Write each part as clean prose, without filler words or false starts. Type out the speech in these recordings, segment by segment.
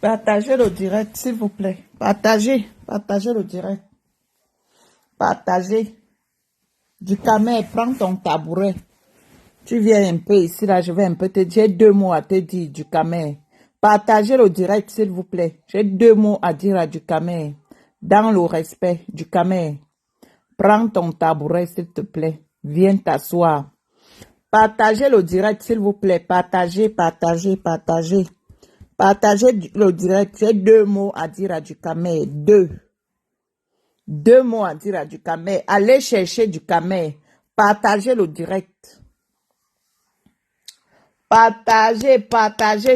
Partagez le direct, s'il vous plaît. Partagez le direct. Partagez. Du camé, prends ton tabouret. Tu viens un peu ici, là, je vais un peu te dire. J'ai 2 mots à te dire, du camé. Partagez le direct, s'il vous plaît. J'ai 2 mots à dire à du camé. Dans le respect, du camé. Prends ton tabouret, s'il te plaît. Viens t'asseoir. Partagez le direct, s'il vous plaît. Partagez. Partagez le direct. J'ai 2 mots à dire à du camé. Deux mots à dire à du camé. Allez chercher du camé. Partagez le direct. Partagez.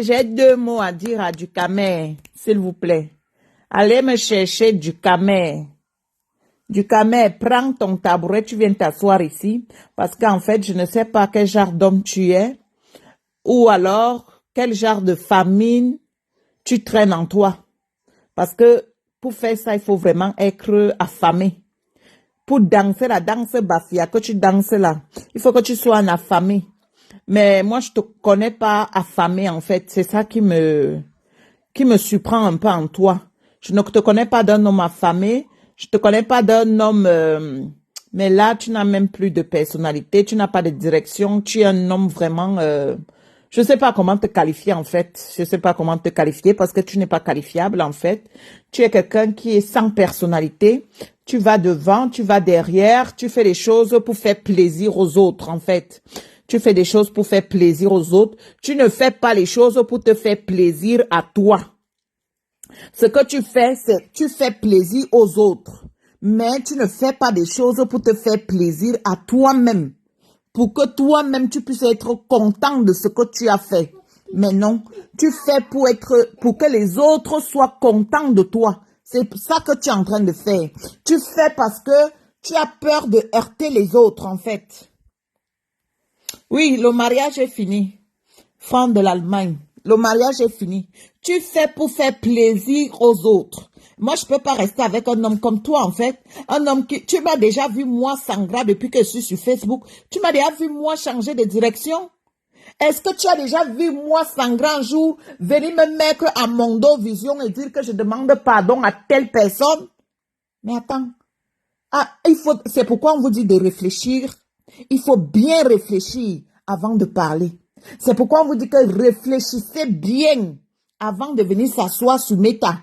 J'ai 2 mots à dire à du camé, s'il vous plaît. Allez me chercher du camé. Du camé, prends ton tabouret, tu viens t'asseoir ici. Parce qu'en fait, je ne sais pas quel genre d'homme tu es. Ou alors, quel genre de famine tu traînes en toi. Parce que pour faire ça, il faut vraiment être affamé. Pour danser la danse bafia, que tu danses là, il faut que tu sois en affamé. Mais moi, je te connais pas affamé, en fait. C'est ça qui me surprend un peu en toi. Je ne te connais pas d'un homme affamé. Je te connais pas d'un homme, mais là, tu n'as même plus de personnalité. Tu n'as pas de direction. Tu es un homme vraiment, je sais pas comment te qualifier, en fait. Je sais pas comment te qualifier parce que tu n'es pas qualifiable, en fait. Tu es quelqu'un qui est sans personnalité. Tu vas devant, tu vas derrière. Tu fais les choses pour faire plaisir aux autres, en fait. Tu fais des choses pour faire plaisir aux autres. Tu ne fais pas les choses pour te faire plaisir à toi. Ce que tu fais, c'est tu fais plaisir aux autres. Mais tu ne fais pas des choses pour te faire plaisir à toi-même. Pour que toi-même tu puisses être content de ce que tu as fait. Mais non, tu fais pour que les autres soient contents de toi. C'est ça que tu es en train de faire. Tu fais parce que tu as peur de heurter les autres, en fait. Oui, le mariage est fini. Fan de l'Allemagne. Le mariage est fini. Tu fais pour faire plaisir aux autres. Moi, je peux pas rester avec un homme comme toi, en fait. Un homme qui... Tu m'as déjà vu, moi, sangrar depuis que je suis sur Facebook. Tu m'as déjà vu, moi, changer de direction. Est-ce que tu as déjà vu, moi, sangrar un jour, venir me mettre à mon dos vision et dire que je demande pardon à telle personne? Mais attends. Ah, c'est pourquoi on vous dit de réfléchir. Il faut bien réfléchir avant de parler. C'est pourquoi on vous dit que réfléchissez bien avant de venir s'asseoir sur Meta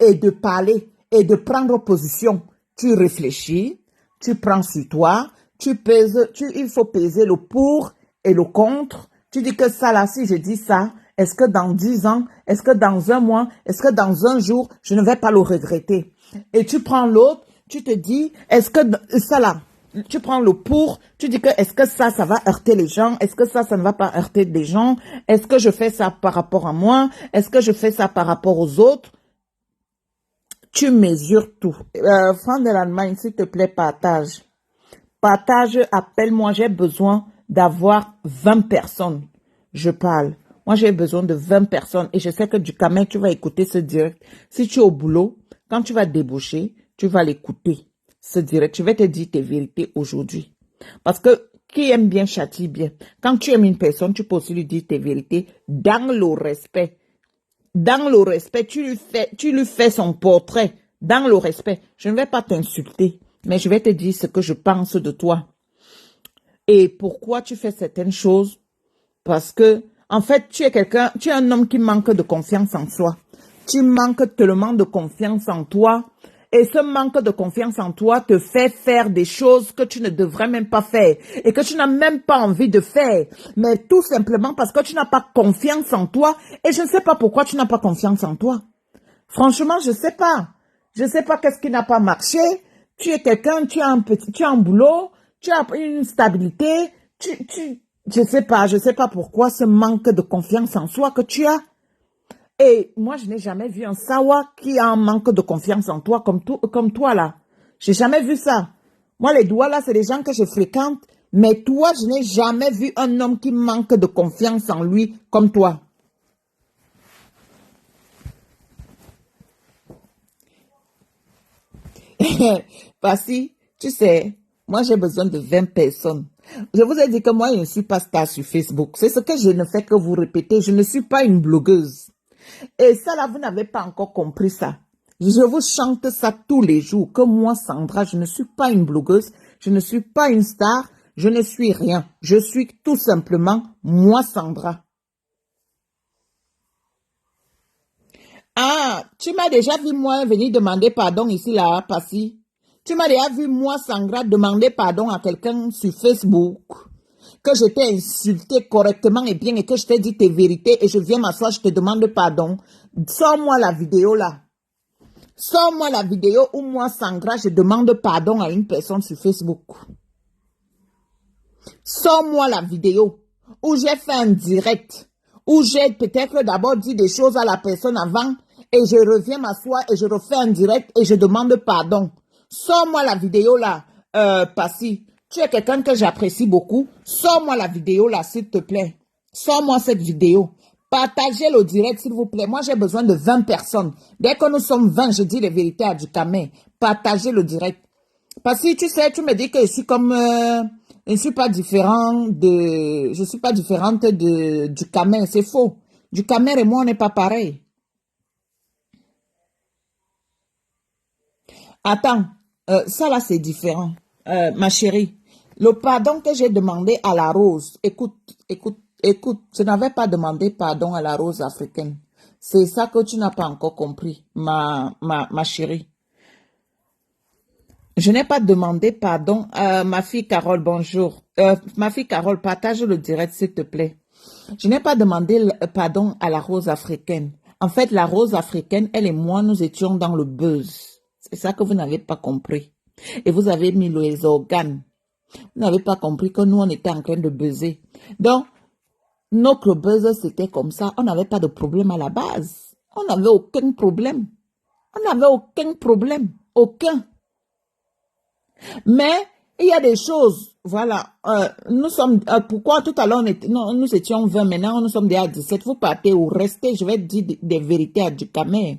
et de parler et de prendre position. Tu réfléchis, tu prends sur toi, tu pèses, il faut peser le pour et le contre. Tu dis que ça là, si je dis ça, est-ce que dans 10 ans, est-ce que dans un mois, est-ce que dans un jour, je ne vais pas le regretter? Et tu prends l'autre, tu te dis, est-ce que ça là, tu prends le pour, tu dis que est-ce que ça va heurter les gens? Est-ce que ça ne va pas heurter les gens? Est-ce que je fais ça par rapport à moi? Est-ce que je fais ça par rapport aux autres? Tu mesures tout. Fan de l'Allemagne, s'il te plaît, partage. Partage, appelle-moi, j'ai besoin d'avoir 20 personnes. Je parle. Moi, j'ai besoin de 20 personnes et je sais que du Cameroun, tu vas écouter ce direct. Si tu es au boulot, quand tu vas débaucher, tu vas l'écouter. Ce direct, je vais te dire tes vérités aujourd'hui. Parce que qui aime bien châtie bien. Quand tu aimes une personne, tu peux aussi lui dire tes vérités dans le respect. Dans le respect, tu lui fais son portrait. Dans le respect. Je ne vais pas t'insulter, mais je vais te dire ce que je pense de toi. Et pourquoi tu fais certaines choses? Parce que, en fait, tu es un homme qui manque de confiance en soi. Tu manques tellement de confiance en toi. Et ce manque de confiance en toi te fait faire des choses que tu ne devrais même pas faire. Et que tu n'as même pas envie de faire. Mais tout simplement parce que tu n'as pas confiance en toi. Et je ne sais pas pourquoi tu n'as pas confiance en toi. Franchement, je ne sais pas. Je ne sais pas qu'est-ce qui n'a pas marché. Tu es quelqu'un, tu as un boulot, tu as une stabilité, je sais pas pourquoi ce manque de confiance en soi que tu as. Et moi, je n'ai jamais vu un Sawa qui a un manque de confiance en toi comme toi là. J'ai jamais vu ça. Moi, les doigts là, c'est des gens que je fréquente. Mais toi, je n'ai jamais vu un homme qui manque de confiance en lui comme toi. Parce que, tu sais, moi, j'ai besoin de 20 personnes. Je vous ai dit que moi, je ne suis pas star sur Facebook. C'est ce que je ne fais que vous répéter. Je ne suis pas une blogueuse. Et ça là, vous n'avez pas encore compris ça. Je vous chante ça tous les jours, que moi, Sandra, je ne suis pas une blogueuse, je ne suis pas une star, je ne suis rien. Je suis tout simplement moi, Sandra. Ah, tu m'as déjà vu moi venir demander pardon ici, là, Passy. Tu m'as déjà vu moi, Sandra, demander pardon à quelqu'un sur Facebook. Que je t'ai insulté correctement et bien et que je t'ai dit tes vérités et je viens m'asseoir, je te demande pardon. Sors-moi la vidéo là. Sors-moi la vidéo où moi, Sandra, je demande pardon à une personne sur Facebook. Sors-moi la vidéo où j'ai fait un direct, où j'ai peut-être d'abord dit des choses à la personne avant et je reviens m'asseoir et je refais un direct et je demande pardon. Sors-moi la vidéo là, Passy. Tu es quelqu'un que j'apprécie beaucoup. Sors-moi la vidéo là, s'il te plaît. Sors-moi cette vidéo. Partagez le direct, s'il vous plaît. Moi, j'ai besoin de 20 personnes. Dès que nous sommes 20, je dis les vérités à du camé. Partagez le direct. Parce que tu sais, tu me dis que je suis comme... je ne suis pas différent de... Je suis pas différente du Camer. C'est faux. Du Camer et moi, on n'est pas pareil. Attends, ça là, c'est différent. Ma chérie, le pardon que j'ai demandé à la rose, écoute, écoute, écoute, je n'avais pas demandé pardon à la rose africaine. C'est ça que tu n'as pas encore compris, ma chérie. Je n'ai pas demandé pardon à ma fille Carole, bonjour. Ma fille Carole, partage le direct, s'il te plaît. Je n'ai pas demandé pardon à la rose africaine. En fait, la rose africaine, elle et moi, nous étions dans le buzz. C'est ça que vous n'avez pas compris. Et vous avez mis les organes. Vous n'avez pas compris que nous, on était en train de buzzer. Donc, notre buzz, c'était comme ça. On n'avait pas de problème à la base. On n'avait aucun problème. On n'avait aucun problème. Aucun. Mais il y a des choses, voilà, nous sommes, pourquoi tout à l'heure nous étions 20, maintenant nous sommes déjà à 17, vous partez ou restez, je vais dire des vérités à du camé.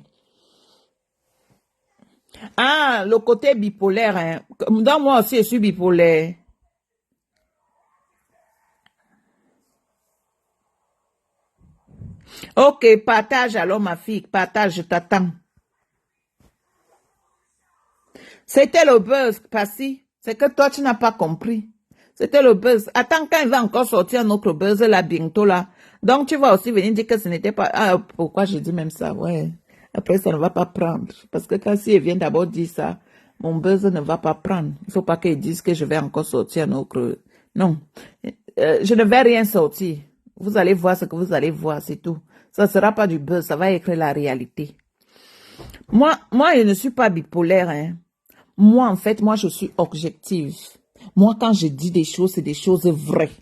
Ah, le côté bipolaire, hein. Dans moi aussi je suis bipolaire. Ok, partage alors ma fille, partage, je t'attends. C'était le buzz, Passy. C'est que toi, tu n'as pas compris. C'était le buzz. Attends, quand il va encore sortir notre buzz là, bientôt là. Donc, tu vas aussi venir dire que ce n'était pas... Ah, pourquoi je dis même ça? Ouais. Après, ça ne va pas prendre. Parce que quand si elle vient d'abord dire ça, mon buzz ne va pas prendre. Il ne faut pas qu'ils disent que je vais encore sortir notre... Non. Je ne vais rien sortir. Vous allez voir ce que vous allez voir, c'est tout. Ça ne sera pas du buzz, ça va être la réalité. Moi, je ne suis pas bipolaire, hein. Moi, en fait, moi, je suis objective. Moi, quand je dis des choses, c'est des choses vraies.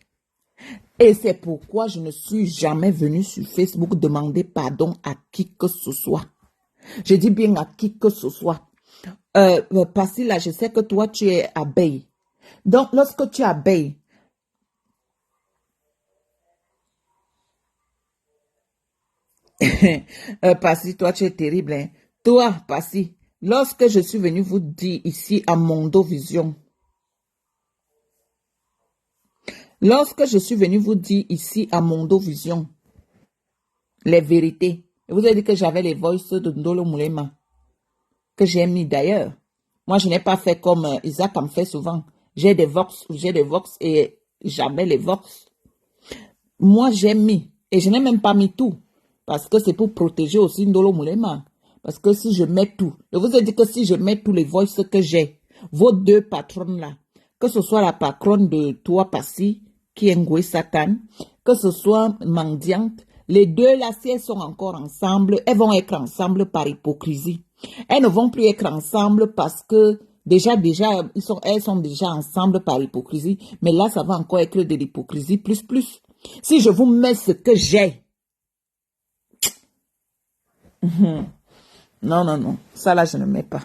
Et c'est pourquoi je ne suis jamais venue sur Facebook demander pardon à qui que ce soit. Je dis bien à qui que ce soit. Parce que là, je sais que toi, tu es abeille. Donc, lorsque tu es abeille, Passy, toi, tu es terrible, hein. Toi, Passy, lorsque je suis venue vous dire ici à Mondo Vision, lorsque je suis venue vous dire ici à Mondo Vision, les vérités, je vous ai dit que j'avais les voices de Ndolo Moulema, que j'ai mis d'ailleurs. Moi, je n'ai pas fait comme Isaac en fait souvent. J'ai des vox et jamais les vox. Moi, j'ai mis, et je n'ai même pas mis tout, parce que c'est pour protéger aussi Ndolo Moulema. Parce que si je mets tout, je vous ai dit que si je mets tous les voices que j'ai, vos deux patronnes là, que ce soit la patronne de toi, Passy, qui est Ngoué Satan, que ce soit Mendiante, les deux là, si elles sont encore ensemble, elles vont être ensemble par hypocrisie. Elles ne vont plus être ensemble parce que déjà, elles sont déjà ensemble par hypocrisie, mais là, ça va encore être de l'hypocrisie plus. Si je vous mets ce que j'ai, non, ça là, je ne mets pas.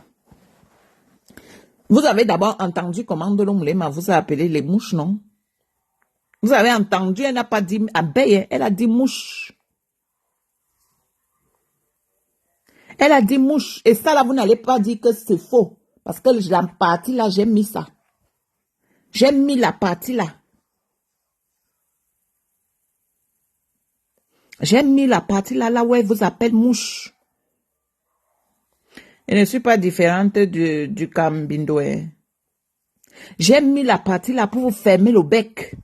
Vous avez d'abord entendu comment Ndolo Moulema vous a appelé les mouches, non? Vous avez entendu, elle n'a pas dit abeille, elle a dit mouche. Elle a dit mouche. Et ça là, vous n'allez pas dire que c'est faux. Parce que la partie là, j'ai mis ça. J'ai mis la partie là. J'ai mis la partie là où elle vous appelle mouche. Je ne suis pas différente du Cambindo. J'ai mis la partie là pour vous fermer le bec.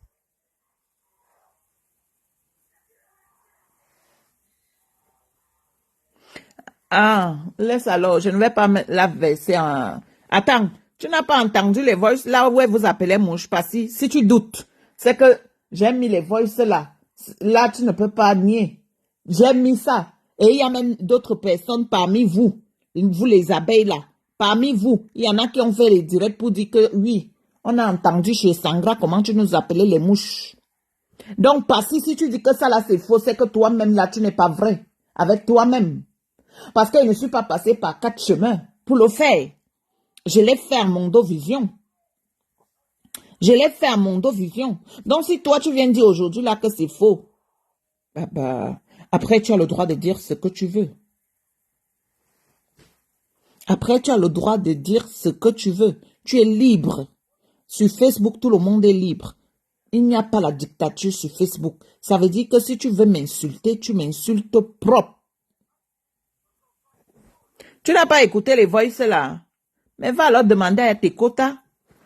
Ah, laisse alors, je ne vais pas la verser en... Attends, tu n'as pas entendu les voices là où elle vous appelait mouche, parce que si tu doutes, c'est que j'ai mis les voices là. Là, tu ne peux pas nier. J'ai mis ça. Et il y a même d'autres personnes parmi vous les abeilles là. Parmi vous, il y en a qui ont fait les directs pour dire que oui, on a entendu chez Sangra comment tu nous appelais les mouches. Donc, parce que si tu dis que ça là c'est faux, c'est que toi-même là, tu n'es pas vrai avec toi-même. Parce que je ne suis pas passé par 4 chemins pour le faire. Je l'ai fait à Mondo Vision. Je l'ai fait à Mondo Vision. Donc, si toi, tu viens dire aujourd'hui là que c'est faux, après, tu as le droit de dire ce que tu veux. Après, tu as le droit de dire ce que tu veux. Tu es libre. Sur Facebook, tout le monde est libre. Il n'y a pas la dictature sur Facebook. Ça veut dire que si tu veux m'insulter, tu m'insultes propre. Tu n'as pas écouté les voices là. Mais va alors demander à tes quotas.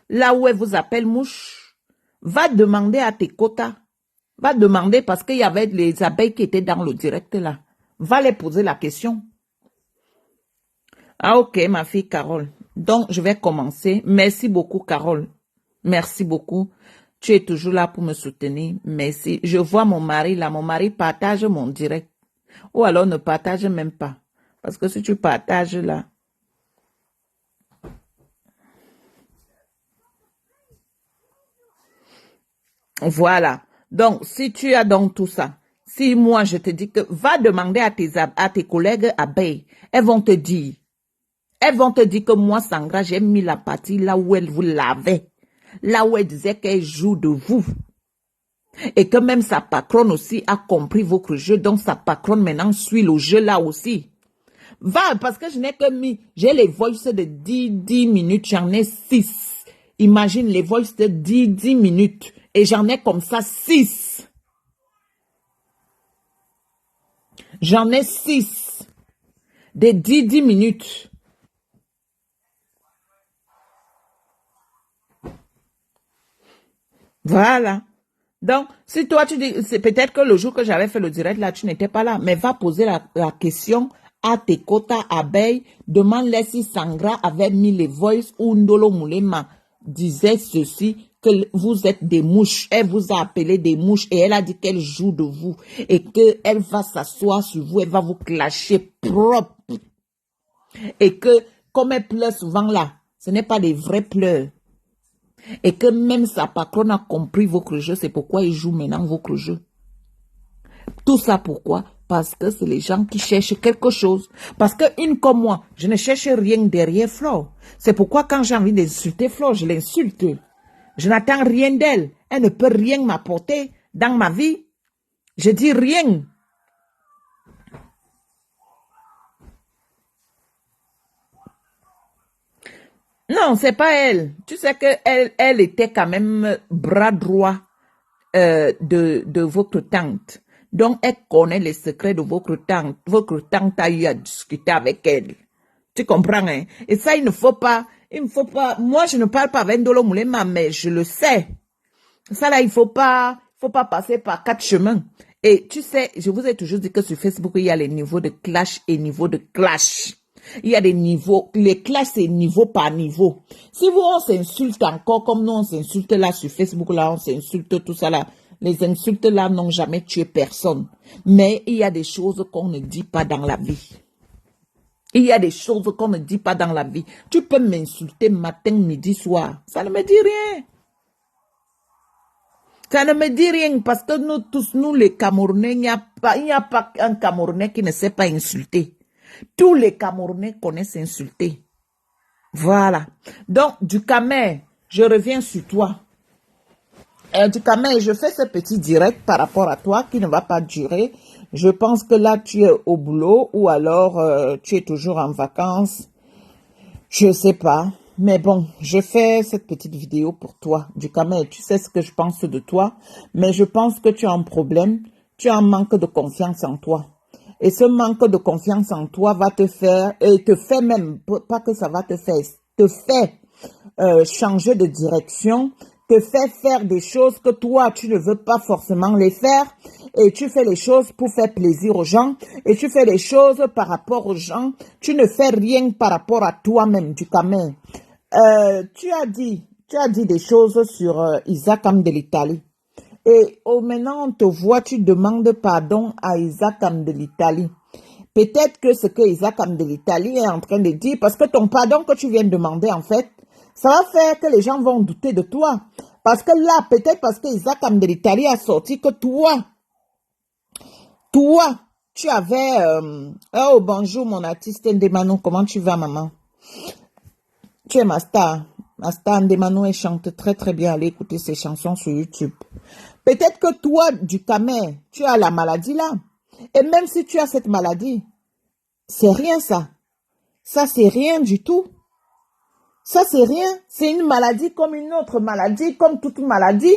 Là où elle vous appelle mouche. Va demander à tes quotas. Va demander parce qu'il y avait les abeilles qui étaient dans le direct là. Va les poser la question. Ah ok, ma fille Carole. Donc, je vais commencer. Merci beaucoup, Carole. Merci beaucoup. Tu es toujours là pour me soutenir. Merci. Je vois mon mari là. Mon mari partage mon direct. Ou alors ne partage même pas. Parce que si tu partages là. Voilà. Donc, si tu as donc tout ça. Si moi, je te dis que va demander à tes collègues abeilles. Elles vont te dire. Elles vont te dire que moi, Sangra, j'ai mis la partie là où elle vous lavait. Là où elle disait qu'elle joue de vous. Et que même sa patronne aussi a compris votre jeu. Donc, sa patronne maintenant suit le jeu là aussi. Va, parce que je n'ai que mis, j'ai les voices de 10 minutes, j'en ai 6. Imagine les voices de 10 minutes. Et j'en ai comme ça 6. J'en ai 6. De 10 minutes. Voilà. Donc, si toi, tu dis, c'est peut-être que le jour que j'avais fait le direct, là, tu n'étais pas là, mais va poser la question à tes quotas abeilles, demande-les si Sangra avait mis les voices ou Ndolo Moulema disait ceci, que vous êtes des mouches. Elle vous a appelé des mouches et elle a dit qu'elle joue de vous et qu'elle va s'asseoir sur vous, elle va vous clasher propre. Et que, comme elle pleure souvent là, ce n'est pas des vrais pleurs. Et que même sa patronne a compris votre jeu, c'est pourquoi il joue maintenant votre jeu. Tout ça pourquoi? Parce que c'est les gens qui cherchent quelque chose. Parce qu'une comme moi, je ne cherche rien derrière Flo. C'est pourquoi quand j'ai envie d'insulter Flo, je l'insulte. Je n'attends rien d'elle. Elle ne peut rien m'apporter dans ma vie. Je dis rien. Non, c'est pas elle. Tu sais que elle était quand même bras droit de votre tante. Donc, elle connaît les secrets de votre tante. Votre tante a eu à discuter avec elle. Tu comprends, hein? Et ça, il ne faut pas. Moi, je ne parle pas avec Ndolo Moulema, mais je le sais. Ça, là, il faut pas passer par 4 chemins. Et tu sais, je vous ai toujours dit que sur Facebook, il y a les niveaux de clash et niveaux de clash. Il y a des niveaux. Les clashs, c'est niveau par niveau. Si vous, on s'insulte encore, comme nous, on s'insulte là sur Facebook, là, on s'insulte tout ça là. Les insultes là n'ont jamais tué personne. Mais il y a des choses qu'on ne dit pas dans la vie. Il y a des choses qu'on ne dit pas dans la vie. Tu peux m'insulter matin, midi, soir. Ça ne me dit rien. Ça ne me dit rien parce que nous tous, nous les Camerounais, il n'y a pas un Camerounais qui ne sait pas insulter. Tous les Camerounais connaissent insulter. Voilà. Donc, du Camer, je reviens sur toi. Du Camer, je fais ce petit direct par rapport à toi qui ne va pas durer. Je pense que là, tu es au boulot ou alors tu es toujours en vacances. Je ne sais pas. Mais bon, je fais cette petite vidéo pour toi, du Camer. Tu sais ce que je pense de toi, mais je pense que tu as un problème. tu as un manque de confiance en toi. Et ce manque de confiance en toi va te faire, et te fait même, pas que ça va te fait changer de direction, te fait faire des choses que toi, tu ne veux pas forcément les faire, et tu fais les choses pour faire plaisir aux gens, et tu fais les choses par rapport aux gens, tu ne fais rien par rapport à toi-même, du Cameroun. Tu as dit des choses sur Isaac de l'Italie. Et maintenant, on te voit, tu demandes pardon à Isaac de l'Italie. Peut-être que ce que Isaac de l'Italie est en train de dire, parce que ton pardon que tu viens de demander, en fait, ça va faire que les gens vont douter de toi. Parce que là, peut-être parce que Isaac de l'Italie a sorti que toi, tu avais... oh, bonjour mon artiste Ndemano, comment tu vas, maman? Tu es ma star. Ma star Ndemano, elle chante très très bien. Allez écouter ses chansons sur YouTube. Peut-être que toi, du Cameroun, tu as la maladie là. Et même si tu as cette maladie, c'est rien ça. Ça, c'est rien du tout. Ça, c'est rien. C'est une maladie comme une autre maladie, comme toute maladie.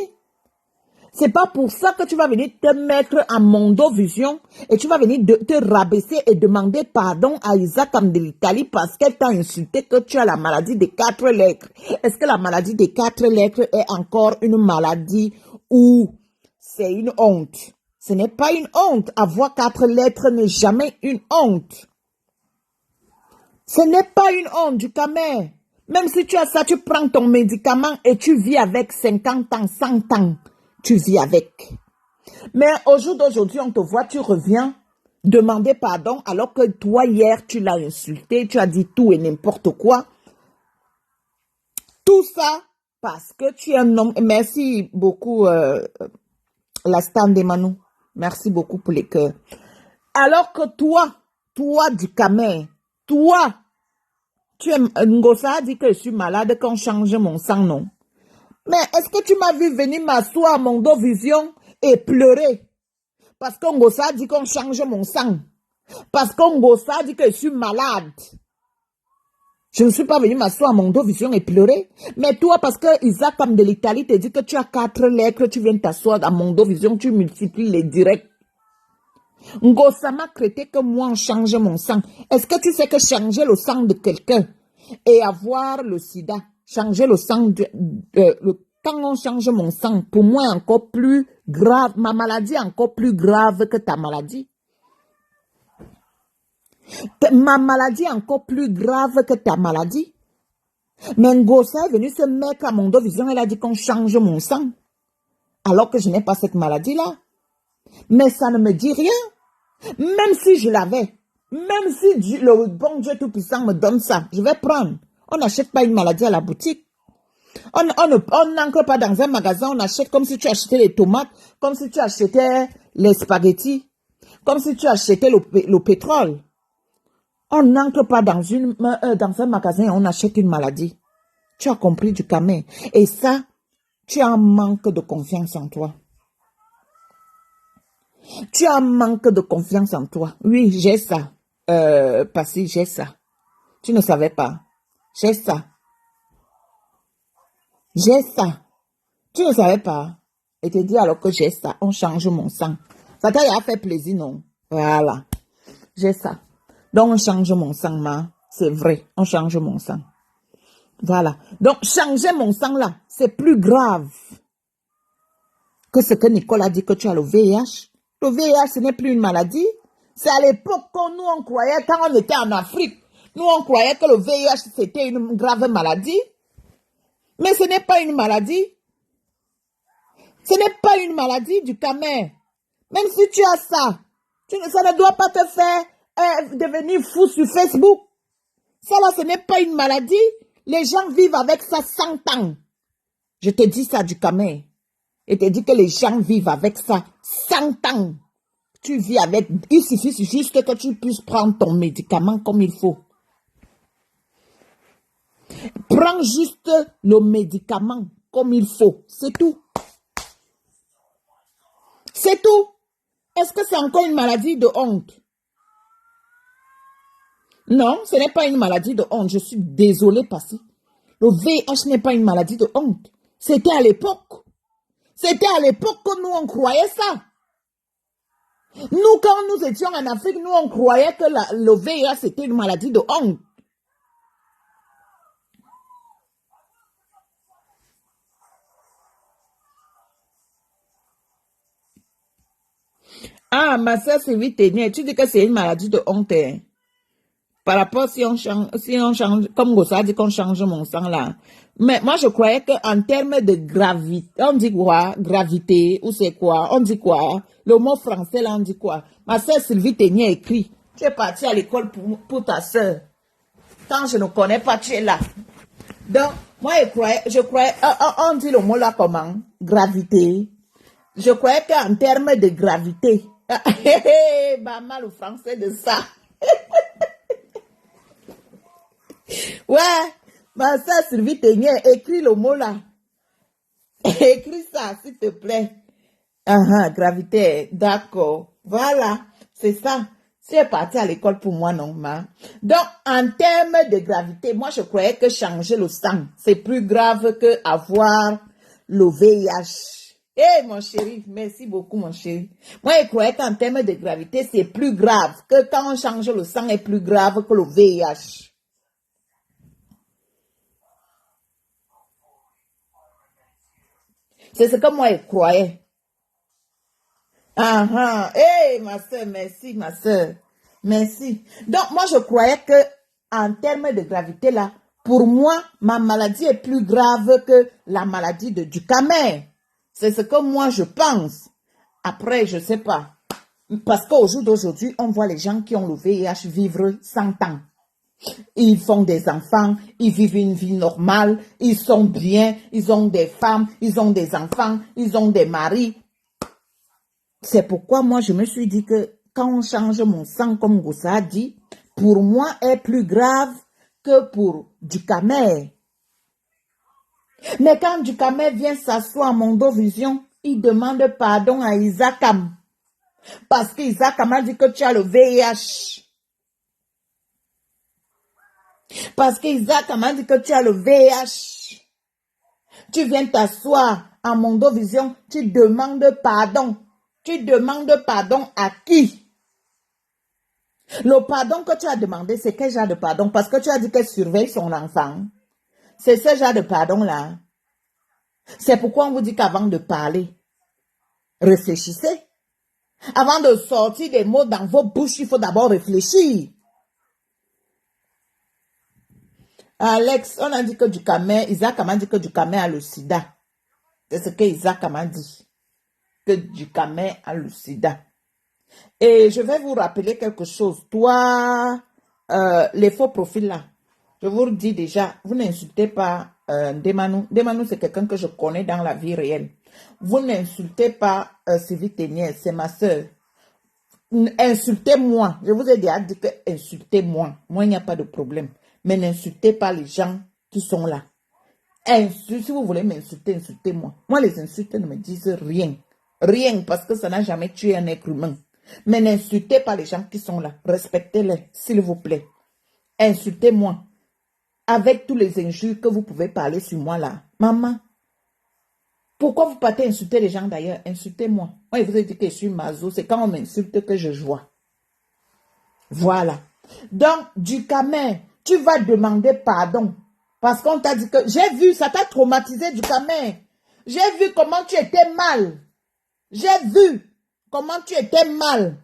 C'est pas pour ça que tu vas venir te mettre en mondovision et tu vas venir te rabaisser et demander pardon à Isaac de l'Italie parce qu'elle t'a insulté que tu as la maladie des 4 lettres. Est-ce que la maladie des 4 lettres est encore une maladie ou c'est une honte? Ce n'est pas une honte. Avoir 4 lettres n'est jamais une honte. Ce n'est pas une honte du Cameroun. Même si tu as ça, tu prends ton médicament et tu vis avec 50 ans, 100 ans. Tu vis avec. Mais au jour d'aujourd'hui, on te voit, tu reviens demander pardon alors que toi, hier, tu l'as insulté, tu as dit tout et n'importe quoi. Tout ça parce que tu es un homme. Merci beaucoup, la stand de Manu. Merci beaucoup pour les cœurs. Alors que toi du Cameroun, toi, tu es Ngosa a dit que je suis malade quand je change mon sang, non? Mais est-ce que tu m'as vu venir m'asseoir à mon dos vision et pleurer? Parce qu'Ngosa a dit qu'on change mon sang. Parce qu'Ngosa a dit que je suis malade. Je ne suis pas venu m'asseoir à mon dos vision et pleurer. Mais toi, parce que Isaac de l'Italie te dit que tu as 4 lettres, tu viens t'asseoir à mon dos vision, tu multiplies les directs. Ngosa m'a traité que moi, on change mon sang. Est-ce que tu sais que changer le sang de quelqu'un et avoir le sida, changer le sang quand on change mon sang, pour moi, est encore plus grave. Ma maladie est encore plus grave que ta maladie. Ma maladie est encore plus grave que ta maladie. Mais Ngosa est venu se mettre à mon dos vision, elle a dit qu'on change mon sang. Alors que je n'ai pas cette maladie-là. Mais ça ne me dit rien. Même si je l'avais, même si le bon Dieu Tout-Puissant me donne ça, je vais prendre. On n'achète pas une maladie à la boutique. On n'entre pas dans un magasin, on achète comme si tu achetais les tomates, comme si tu achetais les spaghettis, comme si tu achetais le pétrole. On n'entre pas dans un magasin et on achète une maladie. Tu as compris du Cameroun. Et ça, tu as un manque de confiance en toi. Tu as un manque de confiance en toi. Oui, j'ai ça. Passy, j'ai ça. Tu ne savais pas. J'ai ça. J'ai ça. Tu ne savais pas. Et te dis alors que j'ai ça. On change mon sang. Ça t'a fait plaisir, non? Voilà. J'ai ça. Donc, on change mon sang, ma. C'est vrai. On change mon sang. Voilà. Donc, changer mon sang, là, c'est plus grave que ce que Nicole a dit que tu as le VIH. Le VIH, ce n'est plus une maladie. C'est à l'époque quand nous, on croyait, quand on était en Afrique, nous, on croyait que le VIH, c'était une grave maladie. Mais ce n'est pas une maladie. Ce n'est pas une maladie du Cameroun. Même si tu as ça, ça ne doit pas te faire devenir fou sur Facebook. Ça là, ce n'est pas une maladie. Les gens vivent avec ça 100 ans. Je te dis ça du Cameroun. Et te dis que les gens vivent avec ça 100 ans. Tu vis avec, il suffit juste que tu puisses prendre ton médicament comme il faut. Prends juste le médicament comme il faut. C'est tout. C'est tout. Est-ce que c'est encore une maladie de honte? Non, ce n'est pas une maladie de honte. Je suis désolée, Passy. Le VIH n'est pas une maladie de honte. C'était à l'époque. C'était à l'époque que nous, on croyait ça. Nous, quand nous étions en Afrique, nous, on croyait que le VIH, c'était une maladie de honte. Ah, ma soeur Sylvie Ténier, tu dis que c'est une maladie de honte. Hein. Par rapport si on change, comme Gossa dit qu'on change mon sang là. Mais moi, je croyais qu'en termes de gravité, on dit quoi? Gravité, ou c'est quoi? On dit quoi? Le mot français là, on dit quoi? Ma soeur Sylvie Ténier écrit, tu es partie à l'école pour ta soeur. Quand je ne connais pas, tu es là. Donc, moi, je croyais, on dit le mot là comment? Gravité. Je croyais qu'en termes de gravité, bah, mal le français de ça. Ouais, ma soeur Sylvie Ténier, écris le mot là. Écris ça, s'il te plaît. Gravité, d'accord. Voilà, c'est ça. C'est parti à l'école pour moi, non, ma. Donc, en termes de gravité, moi, je croyais que changer le sang, c'est plus grave que avoir le VIH. Eh, mon chéri, merci beaucoup, mon chéri. Moi, je croyais qu'en termes de gravité, c'est plus grave que quand on change le sang est plus grave que le VIH. C'est ce que moi, je croyais. Hey, ma soeur, merci, ma soeur. Merci. Donc, moi, je croyais que, en termes de gravité, là, pour moi, ma maladie est plus grave que la maladie de Ducamer. C'est ce que moi, je pense. Après, je sais pas. Parce qu'au jour d'aujourd'hui, on voit les gens qui ont le VIH vivre 100 ans. Ils font des enfants, ils vivent une vie normale, ils sont bien, ils ont des femmes, ils ont des enfants, ils ont des maris. C'est pourquoi moi, je me suis dit que quand on change mon sang, comme Gossa a dit, pour moi, est plus grave que pour Ducamer. Mais quand Ducamer vient s'asseoir à Mondovision, il demande pardon à Isakam. Parce qu'Isakam a dit que tu as le VIH. Parce qu'Isakam a dit que tu as le VIH. Tu viens t'asseoir à Mondovision, tu demandes pardon. Tu demandes pardon à qui? Le pardon que tu as demandé, c'est quel genre de pardon? Parce que tu as dit qu'elle surveille son enfant. C'est ce genre de pardon-là. C'est pourquoi on vous dit qu'avant de parler, réfléchissez. Avant de sortir des mots dans vos bouches, il faut d'abord réfléchir. Alex, on a dit que Isaac a dit que Ducamer a le sida. C'est ce que Isaac a dit. Que Ducamer a le sida. Et je vais vous rappeler quelque chose. Toi, les faux profils là, je vous le dis déjà, vous n'insultez pas Demanou. Demanou, c'est quelqu'un que je connais dans la vie réelle. Vous n'insultez pas Sylvie Ténier, c'est ma soeur. Insultez-moi. Je vous ai déjà dit que insultez-moi. Moi, il n'y a pas de problème. Mais n'insultez pas les gens qui sont là. Si vous voulez m'insulter, insultez-moi. Moi, les insultes ne me disent rien. Rien, parce que ça n'a jamais tué un être humain. Mais n'insultez pas les gens qui sont là. Respectez-les, s'il vous plaît. Insultez-moi. Avec tous les injures que vous pouvez parler sur moi là. Maman, pourquoi vous partez insulter les gens d'ailleurs? Insultez-moi. Moi, je vous ai dit que je suis mazo. C'est quand on m'insulte que je joue. Voilà. Donc, Ducamer, tu vas demander pardon. Parce qu'on t'a dit que... J'ai vu, ça t'a traumatisé, Ducamer. J'ai vu comment tu étais mal. J'ai vu comment tu étais mal.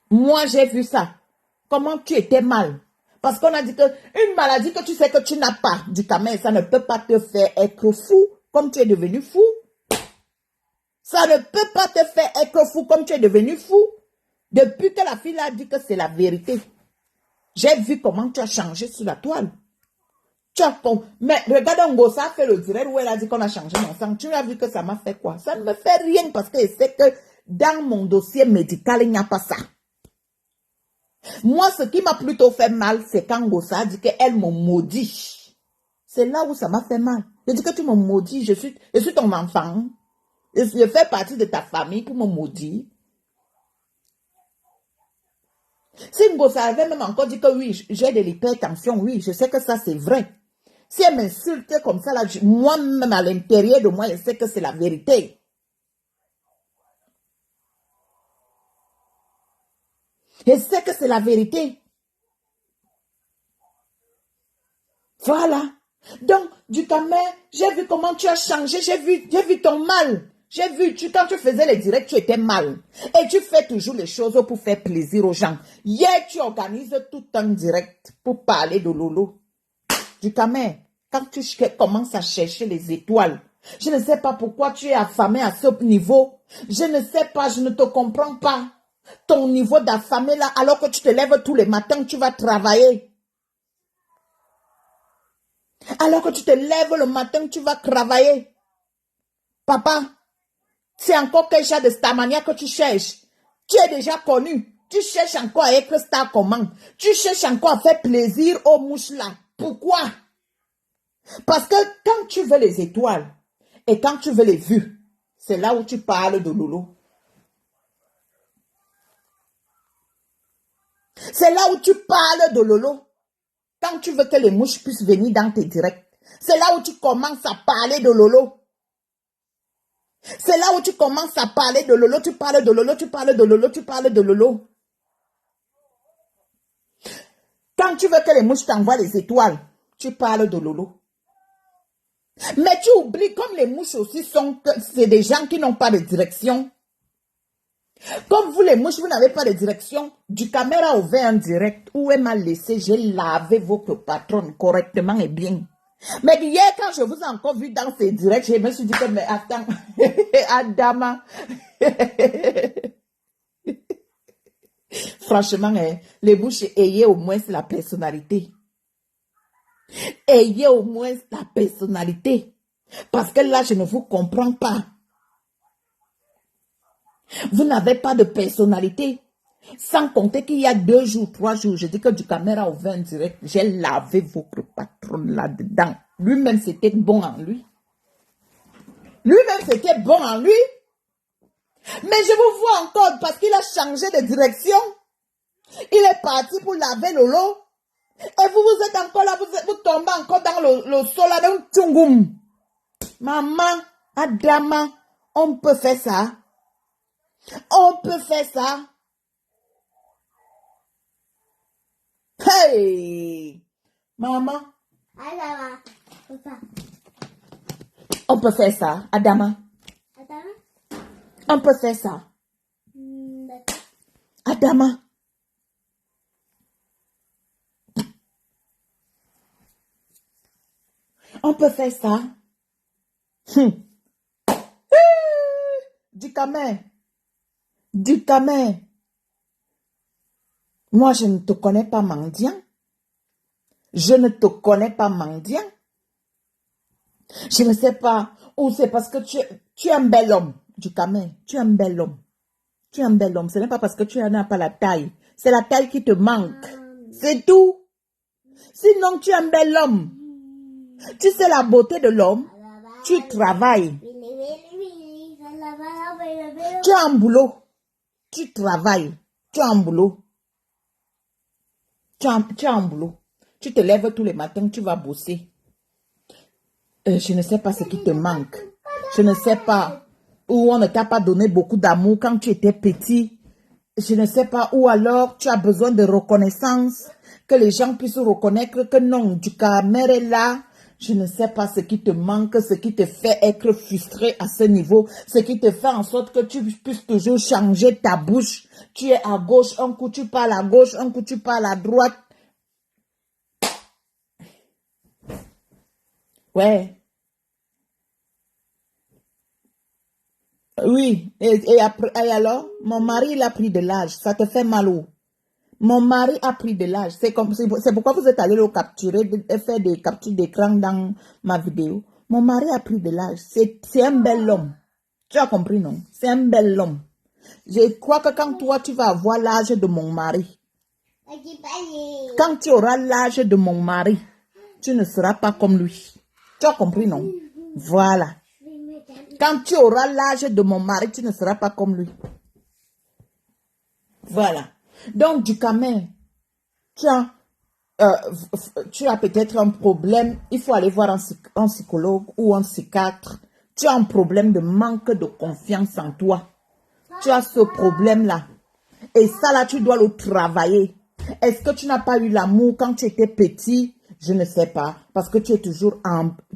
Moi, j'ai vu ça. Comment tu étais mal. Parce qu'on a dit que une maladie que tu sais que tu n'as pas, Ducamer, ça ne peut pas te faire être fou comme tu es devenu fou. Ça ne peut pas te faire être fou comme tu es devenu fou. Depuis que la fille a dit que c'est la vérité. J'ai vu comment tu as changé sur la toile. Mais regarde, Ngossa a fait le direct où elle a dit qu'on a changé mon sang. Tu as vu que ça m'a fait quoi? Ça ne me fait rien parce que je sais que dans mon dossier médical, il n'y a pas ça. Moi, ce qui m'a plutôt fait mal, c'est quand Ngossa a dit qu'elle me maudit. C'est là où ça m'a fait mal. Je dis que tu me maudis, je suis ton enfant. Je fais partie de ta famille pour me maudire. Si Ngossa avait même encore dit que oui, j'ai de l'hypertension, oui, je sais que ça c'est vrai. Si elle m'insulte comme ça, là, moi-même à l'intérieur de moi, je sais que c'est la vérité. Et c'est que c'est la vérité. Voilà. Donc, du Camer, j'ai vu comment tu as changé, j'ai vu ton mal. J'ai vu, quand tu faisais les directs, tu étais mal. Et tu fais toujours les choses pour faire plaisir aux gens. Hier, tu organises tout un direct pour parler de Lolo. Du Camer, quand tu commences à chercher les étoiles, je ne sais pas pourquoi tu es affamé à ce niveau. Je ne sais pas, je ne te comprends pas. Ton niveau d'affamé là, alors que tu te lèves tous les matins, tu vas travailler. Alors que tu te lèves le matin, tu vas travailler. Papa, c'est encore quel genre de Starmania que tu cherches? Tu es déjà connu. Tu cherches encore à être star comment? Tu cherches encore à faire plaisir aux mouches là. Pourquoi? Parce que quand tu veux les étoiles et quand tu veux les vues, c'est là où tu parles de Lolo. C'est là où tu parles de Lolo. Quand tu veux que les mouches puissent venir dans tes directs, c'est là où tu commences à parler de Lolo. C'est là où tu commences à parler de Lolo, tu parles de Lolo, tu parles de Lolo, tu parles de Lolo. Quand tu veux que les mouches t'envoient les étoiles, tu parles de Lolo. Mais tu oublies, comme les mouches aussi c'est des gens qui n'ont pas de direction. Comme vous les mouches, vous n'avez pas de direction. Du Caméra a ouvert un direct où elle m'a laissé, j'ai lavé votre patronne correctement et bien. Mais hier, quand je vous ai encore vu dans ces directs, je me suis dit que, mais attends, Adama. Franchement, les mouches, ayez au moins la personnalité. Ayez au moins la personnalité. Parce que là, je ne vous comprends pas. Vous n'avez pas de personnalité. Sans compter qu'il y a 2 jours, 3 jours, je dis que du Caméra a ouvert un direct, j'ai lavé votre patron là-dedans. Lui-même, c'était bon en lui. Lui-même, c'était bon en lui. Mais je vous vois encore parce qu'il a changé de direction. Il est parti pour laver Lolo. Et vous êtes encore là, vous tombez encore dans le sol là, dans Tchungoum. Maman, Adama, on peut faire ça. On peut faire ça. Hey! Maman. Adama. Papa. On peut faire ça, Adama. Adama. On peut faire ça. Adama. On peut faire ça. Du Camer. Du Camer. Moi, je ne te connais pas mendiant. Je ne te connais pas mendiant. Je ne sais pas. Ou c'est parce que tu es un bel homme, du Camer. Tu es un bel homme. Tu es un bel homme. Ce n'est pas parce que tu n'as pas la taille. C'est la taille qui te manque. C'est tout. Sinon, tu es un bel homme. Tu sais la beauté de l'homme. Tu travailles. Tu as un boulot. Tu travailles. Tu as un boulot. Tu as un boulot. Tu te lèves tous les matins, tu vas bosser. Je ne sais pas ce qui te manque. Je ne sais pas où on ne t'a pas donné beaucoup d'amour quand tu étais petit. Je ne sais pas où alors tu as besoin de reconnaissance. Que les gens puissent reconnaître que non, du Camer est là. Je ne sais pas ce qui te manque, ce qui te fait être frustré à ce niveau, ce qui te fait en sorte que tu puisses toujours changer ta bouche. Tu es à gauche, un coup tu parles à gauche, un coup tu parles à droite. Ouais. Oui. Et après, et alors, mon mari, il a pris de l'âge. Ça te fait mal où? Mon mari a pris de l'âge. C'est pourquoi vous êtes allé le capturer, faire des captures d'écran dans ma vidéo. Mon mari a pris de l'âge. C'est un bel homme. Tu as compris, non? C'est un bel homme. Je crois que quand toi, tu vas avoir l'âge de mon mari, quand tu auras l'âge de mon mari, tu ne seras pas comme lui. Tu as compris, non? Voilà. Quand tu auras l'âge de mon mari, tu ne seras pas comme lui. Voilà. Donc, du Camer, tu as peut-être un problème. Il faut aller voir un psychologue ou un psychiatre. Tu as un problème de manque de confiance en toi. Tu as ce problème-là. Et ça là, tu dois le travailler. Est-ce que tu n'as pas eu l'amour quand tu étais petit? Je ne sais pas. Parce que tu es toujours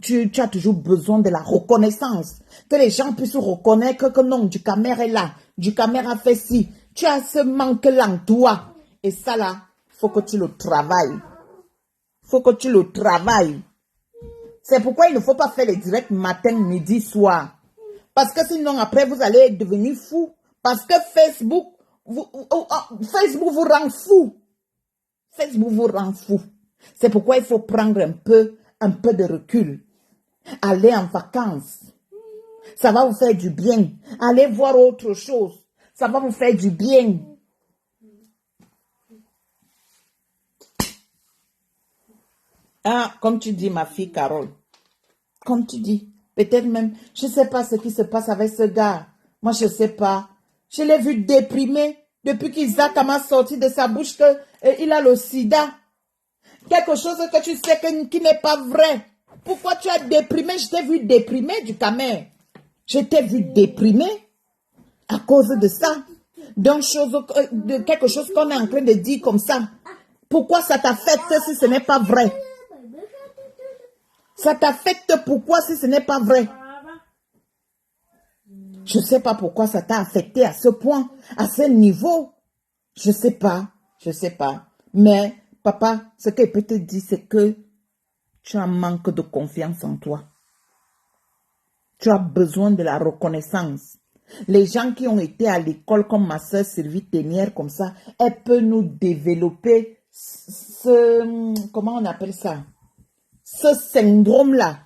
tu as toujours besoin de la reconnaissance. Que les gens puissent reconnaître que non, Dukamer est là. Dukamer a fait ci. Tu as ce manque-là en toi. Et ça là, faut que tu le travailles. Faut que tu le travailles. C'est pourquoi il ne faut pas faire les directs matin, midi, soir. Parce que sinon, après, vous allez devenir fou. Parce que Facebook vous rend fou. Facebook vous rend fou. C'est pourquoi il faut prendre un peu de recul. Aller en vacances. Ça va vous faire du bien. Allez voir autre chose. Ça va vous faire du bien. Ah, comme tu dis, ma fille Carole. Comme tu dis. Peut-être même, je ne sais pas ce qui se passe avec ce gars. Moi, je ne sais pas. Je l'ai vu déprimé depuis qu'Isaac m'a sorti de sa bouche qu'il a le sida. Quelque chose que tu sais qui n'est pas vrai. Pourquoi tu as déprimé? Je t'ai vu déprimé, Dukamer. Je t'ai vu déprimé à cause de ça. De quelque chose qu'on est en train de dire comme ça. Pourquoi ça t'affecte si ce n'est pas vrai? Ça t'affecte pourquoi si ce n'est pas vrai? Je ne sais pas pourquoi ça t'a affecté à ce point, à ce niveau. Je ne sais pas, Mais papa, ce qu'il peut te dire, c'est que tu as un manque de confiance en toi. Tu as besoin de la reconnaissance. Les gens qui ont été à l'école comme ma soeur Sylvie Ténière, comme ça, elle peut nous développer comment on appelle ça? Ce syndrome-là.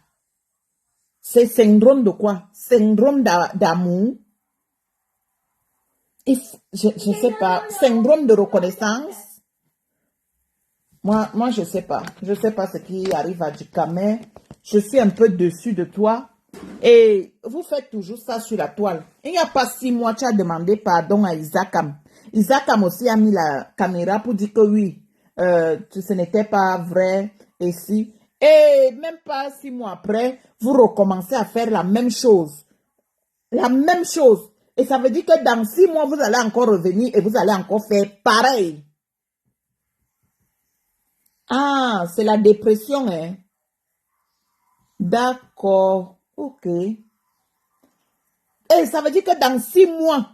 C'est syndrome de quoi? Syndrome d'amour. Je ne sais pas. Syndrome de reconnaissance. Moi, je ne sais pas. Je ne sais pas ce qui arrive à Dukamer. Je suis un peu dessus de toi. Et vous faites toujours ça sur la toile. Il n'y a pas 6 mois, tu as demandé pardon à Isakam. Isakam aussi a mis la caméra pour dire que oui, ce n'était pas vrai. Et si. Et même pas 6 mois après, vous recommencez à faire la même chose. La même chose. Et ça veut dire que dans 6 mois, vous allez encore revenir et vous allez encore faire pareil. Ah, c'est la dépression, hein. D'accord. Ok. Et ça veut dire que dans 6 mois,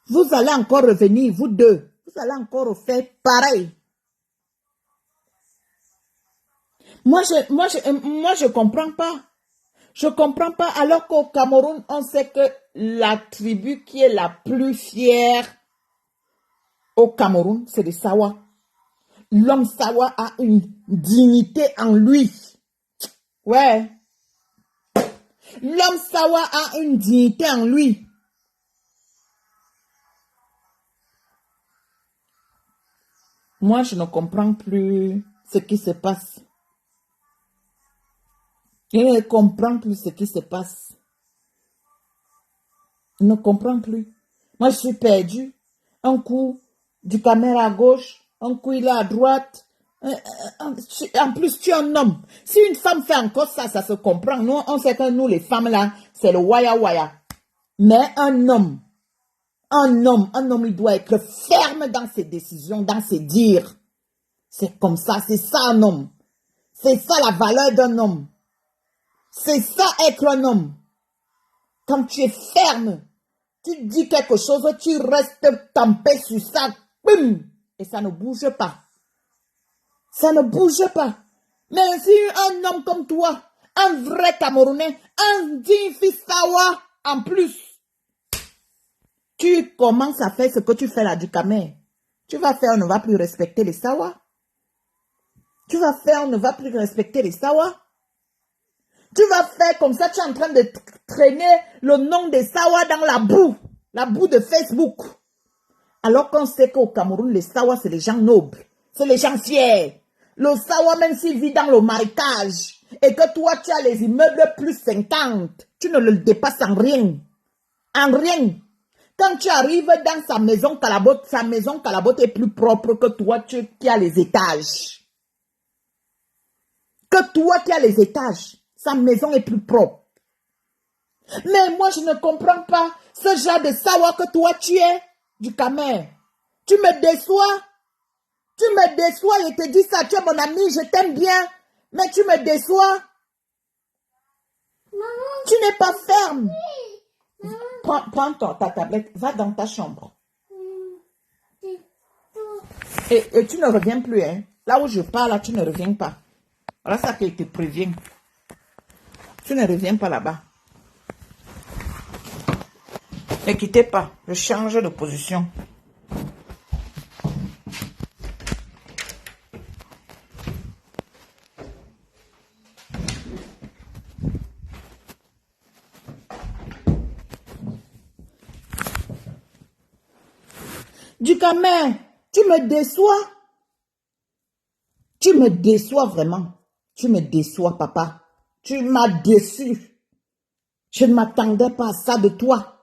vous allez encore revenir, vous deux. Vous allez encore faire pareil. Moi, je comprends pas. Je comprends pas. Alors qu'au Cameroun, on sait que la tribu qui est la plus fière au Cameroun, c'est les Sawa. L'homme Sawa a une dignité en lui. Ouais. L'homme Sawa a une dignité en lui. Moi, je ne comprends plus ce qui se passe. Je ne comprends plus ce qui se passe. Je ne comprends plus. Moi, je suis perdu. Un coup, du caméra à gauche, un coup, il est à droite. En plus, tu es un homme. Si une femme fait encore ça, ça se comprend. Nous, on sait que nous, les femmes, là, c'est le waya-waya. Mais un homme, il doit être ferme dans ses décisions, dans ses dires. C'est comme ça, c'est ça un homme. C'est ça la valeur d'un homme. C'est ça être un homme. Quand tu es ferme, tu dis quelque chose, tu restes campé sur ça, boum, et ça ne bouge pas. Ça ne bouge pas. Mais si un homme comme toi, un vrai Camerounais, un digne fils Sawa, en plus, tu commences à faire ce que tu fais là du Camer, tu vas faire, on ne va plus respecter les Sawa. Tu vas faire, on ne va plus respecter les Sawa. Tu vas faire comme ça, tu es en train de traîner le nom des Sawa dans la boue de Facebook. Alors qu'on sait qu'au Cameroun, les Sawa, c'est les gens nobles, c'est les gens fiers. Le Sawa, même s'il vit dans le marécage, et que toi, tu as les immeubles plus 50, tu ne le dépasses en rien. En rien. Quand tu arrives dans sa maison calabote est plus propre que toi qui as les étages. Que toi qui as les étages. Sa maison est plus propre. Mais moi, je ne comprends pas ce genre de Sawa que toi tu es. Du camé. Tu me déçois. Tu me déçois, je te dis ça. Tu es mon ami, je t'aime bien. Mais tu me déçois. Maman, Tu n'es pas ferme. maman, Prends ta tablette. Va dans ta chambre. c'est tout. Et tu ne reviens plus. Hein. Là où je parle, là, tu ne reviens pas. Voilà ça qui te prévient. Tu ne reviens pas là-bas. Ne quittez pas. Je change de position. Du camé, tu me déçois. Tu me déçois vraiment. Tu me déçois, papa. Tu m'as déçu. Je ne m'attendais pas à ça de toi.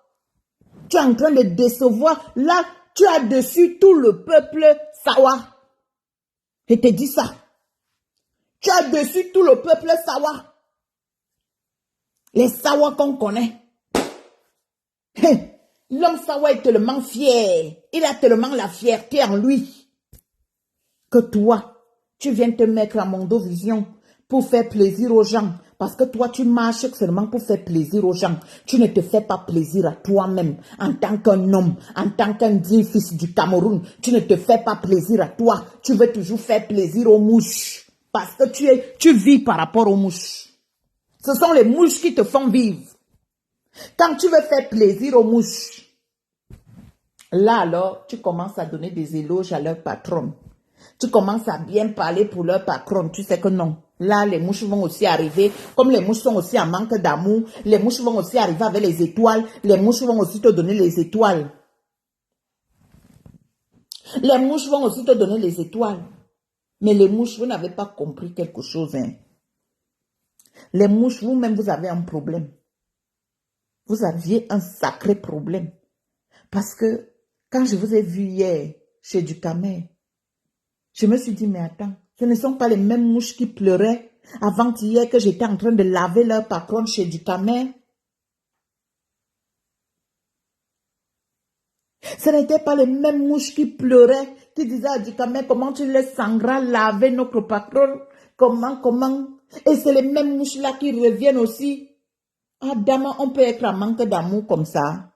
Tu es en train de décevoir. Là, tu as déçu tout le peuple Sawa. Je te dis ça. Tu as déçu tout le peuple Sawa. Les Sawa qu'on connaît. L'homme Sawa est tellement fier. Il a tellement la fierté en lui. Que toi, tu viens te mettre à Mondovision pour faire plaisir aux gens. Parce que toi, tu marches seulement pour faire plaisir aux gens. Tu ne te fais pas plaisir à toi-même. En tant qu'un homme, en tant qu'un digne fils du Cameroun, tu ne te fais pas plaisir à toi. Tu veux toujours faire plaisir aux mouches. Parce que tu vis par rapport aux mouches. Ce sont les mouches qui te font vivre. Quand tu veux faire plaisir aux mouches, là alors, tu commences à donner des éloges à leur patron. Tu commences à bien parler pour leur patron. Tu sais que non. Là, les mouches vont aussi arriver. Comme les mouches sont aussi en manque d'amour, les mouches vont aussi arriver avec les étoiles. Les mouches vont aussi te donner les étoiles. Les mouches vont aussi te donner les étoiles. Mais les mouches, vous n'avez pas compris quelque chose. Hein. Les mouches, vous-même, vous avez un problème. Vous aviez un sacré problème. Parce que quand je vous ai vu hier chez Ducamel, je me suis dit, mais attends, ce ne sont pas les mêmes mouches qui pleuraient avant-hier que j'étais en train de laver leur patronne chez Ducamel. Ce n'étaient pas les mêmes mouches qui pleuraient, qui disaient à Ducamel, comment tu laisses Sangra laver notre patronne, comment. Et c'est les mêmes mouches-là qui reviennent aussi. Ah, dame, on peut être en manque d'amour comme ça.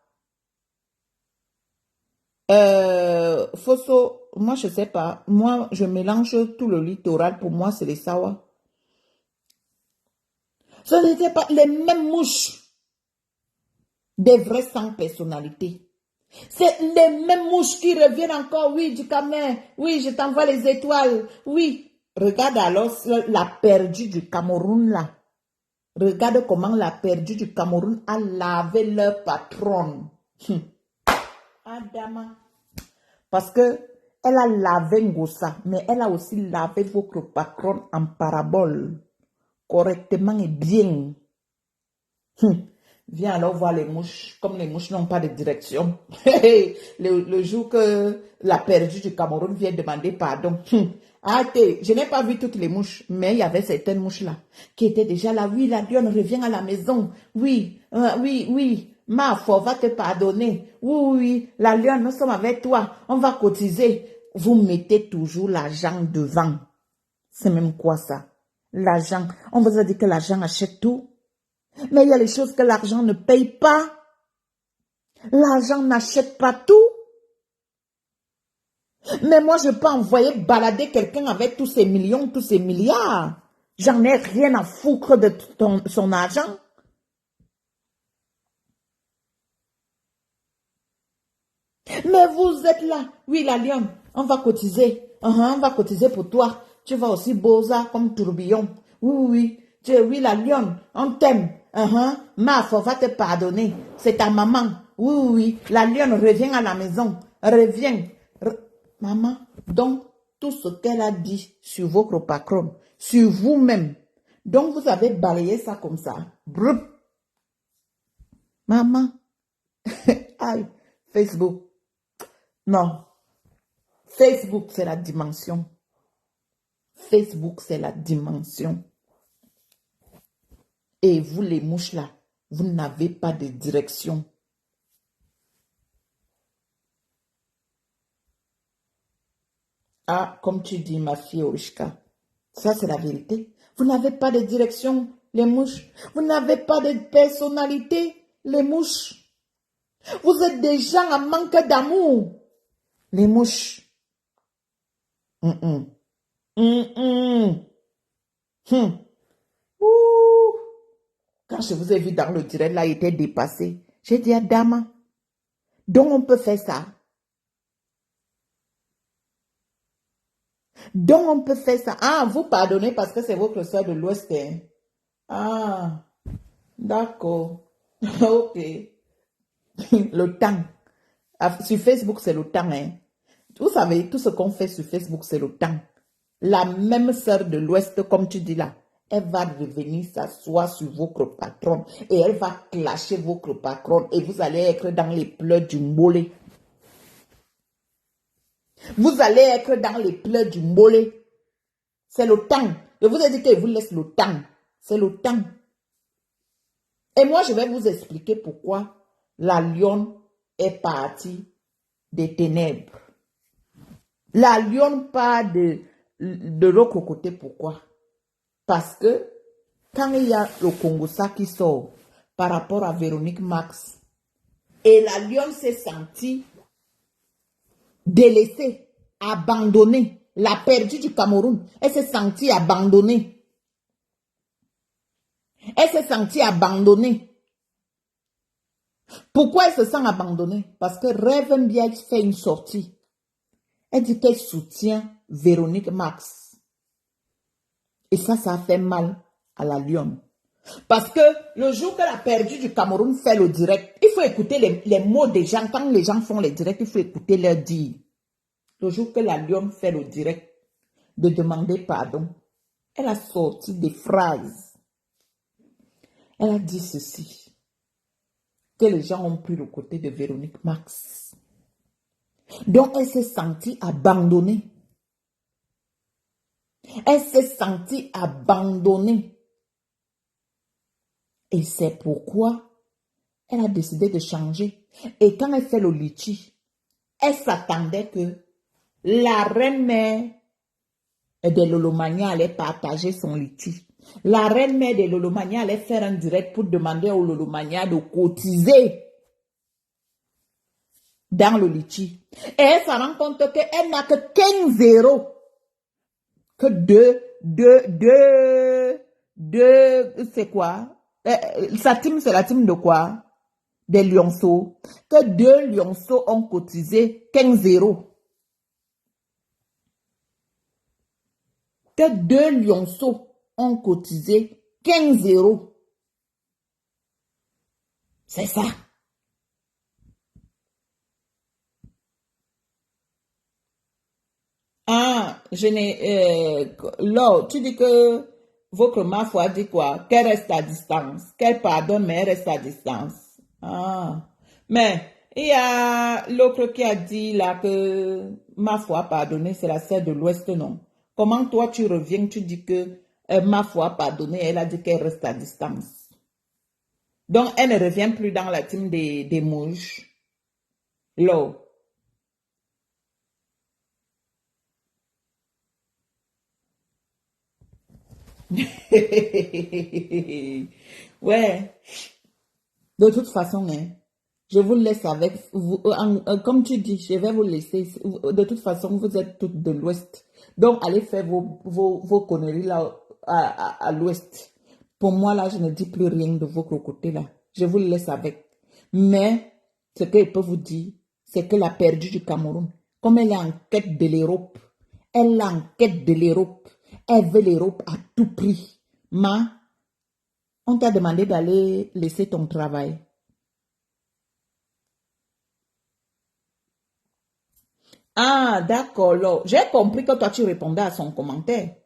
Fosso, moi je sais pas. Moi, je mélange tout le littoral. Pour moi, c'est les Sawa. Ce n'étaient pas les mêmes mouches. Des vrais sans personnalité. C'est les mêmes mouches qui reviennent encore. Oui, du Cameroun. Oui, je t'envoie les étoiles. Oui. Regarde alors la perdue du Cameroun là. Regarde comment la perdue du Cameroun a lavé leur patronne. Adama. Parce que elle a lavé Ngossa, mais elle a aussi lavé votre patronne en parabole. Correctement et bien. Viens alors voir les mouches. Comme les mouches n'ont pas de direction. Le jour que la perdue du Cameroun vient demander pardon. Je n'ai pas vu toutes les mouches, mais il y avait certaines mouches là qui étaient déjà là. Oui, la lionne revient à la maison. Oui, oui. Ma foi va te pardonner. Oui, la lionne, nous sommes avec toi. On va cotiser. Vous mettez toujours l'argent devant. C'est même quoi ça? L'argent. On vous a dit que l'argent achète tout. Mais il y a les choses que l'argent ne paye pas. L'argent n'achète pas tout. Mais moi, je peux envoyer balader quelqu'un avec tous ces millions, tous ces milliards. J'en ai rien à foutre de son argent. Mais vous êtes là. Oui, la lionne, on va cotiser. On va cotiser pour toi. Tu vas aussi bosa comme tourbillon. Oui. Oui, la lionne, on t'aime. Ma foi va te pardonner. C'est ta maman. Oui. La lionne revient à la maison. Reviens. Maman, donc, tout ce qu'elle a dit sur votre patron, sur vous-même, donc vous avez balayé ça comme ça. Broup. Maman. Aïe. Facebook. Non. Facebook, c'est la dimension. Facebook, c'est la dimension. Et vous, les mouches là, vous n'avez pas de direction. Ah, comme tu dis, ma fille Orishka, ça c'est la vérité. Vous n'avez pas de direction, les mouches. Vous n'avez pas de personnalité, les mouches. Vous êtes des gens en manque d'amour, les mouches. Hum, hum. Hum, hum. Hum. Ouh. Quand je vous ai vu dans le direct, là, il était dépassé. J'ai dit à Dama, donc on peut faire ça. Donc on peut faire ça. Ah, vous pardonnez parce que c'est votre soeur de l'Ouest. Hein? Ah, d'accord. Ok. Le temps. Ah, sur Facebook, c'est le temps. Hein? Vous savez, tout ce qu'on fait sur Facebook, c'est le temps. La même sœur de l'Ouest, comme tu dis là, elle va revenir s'asseoir sur votre patron et elle va clasher votre patron et vous allez être dans les pleurs du mollet. Vous allez être dans les pleurs du mollet. C'est le temps. Je vous ai dit qu'il vous laisse le temps. C'est le temps. Et moi, je vais vous expliquer pourquoi la lionne est partie des ténèbres. La lionne part de l'autre côté. Pourquoi? Parce que quand il y a le Congossa qui sort par rapport à Véronique Max, et la lionne s'est sentie délaissée, abandonnée, la perdue du Cameroun, elle s'est sentie abandonnée. Elle s'est sentie abandonnée. Pourquoi elle se sent abandonnée? Parce que Rêve Mbiaye fait une sortie. Elle dit qu'elle soutient Véronique Max. Et ça a fait mal à la lionne. Parce que le jour que la perdue du Cameroun fait le direct, il faut écouter les mots des gens. Quand les gens font les directs, il faut écouter leur dire. Le jour que la lionne fait le direct de demander pardon, elle a sorti des phrases. Elle a dit ceci, que les gens ont pris le côté de Véronique Max. Donc, elle s'est sentie abandonnée. Elle s'est sentie abandonnée. Et c'est pourquoi elle a décidé de changer. Et quand elle fait le litchi, elle s'attendait que la reine-mère de Lolomania allait partager son litchi. La reine-mère de Lolomania allait faire un direct pour demander au Lolomania de cotiser dans le litchi. Et elle se rend compte qu'elle n'a que 15 euros. Que c'est quoi? Sa team, c'est la team de quoi? Des lionceaux. Que 2 lionceaux ont cotisé 15 euros. Que 2 lionceaux ont cotisé 15 euros. C'est ça. Ah, je n'ai... là, tu dis que votre ma foi dit quoi? Qu'elle reste à distance. Qu'elle pardonne, mais elle reste à distance. Ah. Mais il y a l'autre qui a dit là que ma foi pardonnée, c'est la sœur de l'Ouest, non? Comment toi tu reviens, tu dis que ma foi pardonnée, elle a dit qu'elle reste à distance. Donc elle ne revient plus dans la team des mouches. Là. Ouais. De toute façon, hein, je vous laisse avec vous. Comme tu dis, je vais vous laisser. De toute façon, vous êtes toutes de l'Ouest. Donc, allez faire vos conneries là à l'Ouest. Pour moi, là, je ne dis plus rien de votre côté là. Je vous laisse avec. Mais, ce que je peux vous dire, c'est que la perdue du Cameroun, comme elle est en quête de l'Europe, elle est en quête de l'Europe. Elle veut l'Europe à tout prix. Ma, on t'a demandé d'aller laisser ton travail. Ah, d'accord. Là. J'ai compris que toi, tu répondais à son commentaire.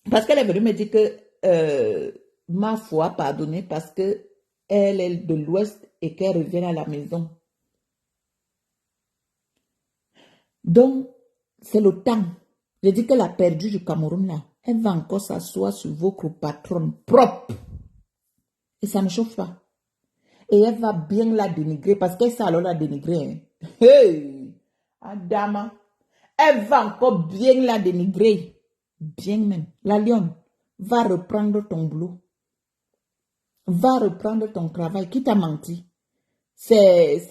Parce qu'elle est venue me dire que ma foi, pardonner parce que elle est de l'Ouest et qu'elle revient à la maison. Donc, c'est le temps. Je dis que la perdue du Cameroun, là, elle va encore s'asseoir sur votre patronne propre. Et ça ne chauffe pas. Et elle va bien la dénigrer parce qu'elle sait alors la dénigrer. Hein. Hey! Adama. Elle va encore bien la dénigrer. Bien même. La lionne va reprendre ton boulot. Va reprendre ton travail. Qui t'a menti? C'est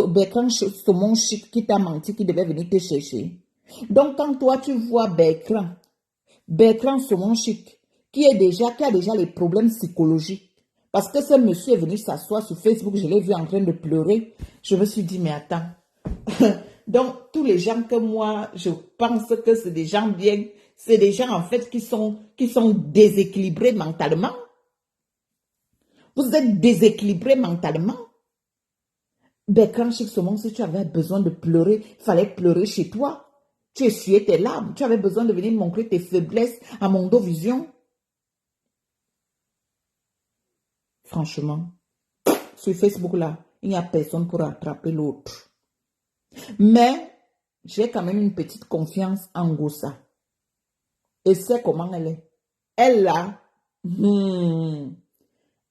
Bertrand Saumon Chic qui t'a menti, qui devait venir te chercher. Donc, quand toi, tu vois Bertrand Saumon Chic, qui a déjà les problèmes psychologiques, parce que ce monsieur est venu s'asseoir sur Facebook, je l'ai vu en train de pleurer, je me suis dit, mais attends. Donc, tous les gens que moi, je pense que c'est des gens bien, c'est des gens en fait qui sont déséquilibrés mentalement. Vous êtes déséquilibré mentalement. Bertrand Chic Saumon, si tu avais besoin de pleurer, il fallait pleurer chez toi. Tu essuyais tes larmes. Tu avais besoin de venir montrer tes faiblesses à Mondo Vision. Franchement, sur Facebook là, il n'y a personne pour attraper l'autre. Mais j'ai quand même une petite confiance en Gossa. Et c'est comment elle est. Elle là,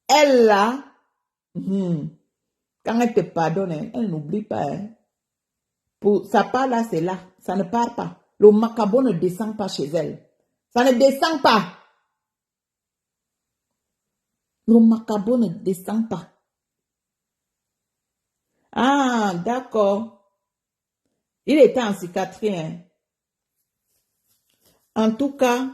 elle là, quand elle te pardonne, elle n'oublie pas. Ça part là, c'est là. Ça ne part pas. Le macabo ne descend pas chez elle. Ça ne descend pas. Le macabo ne descend pas. Ah, d'accord. Il était en psychiatrie. Hein. En tout cas,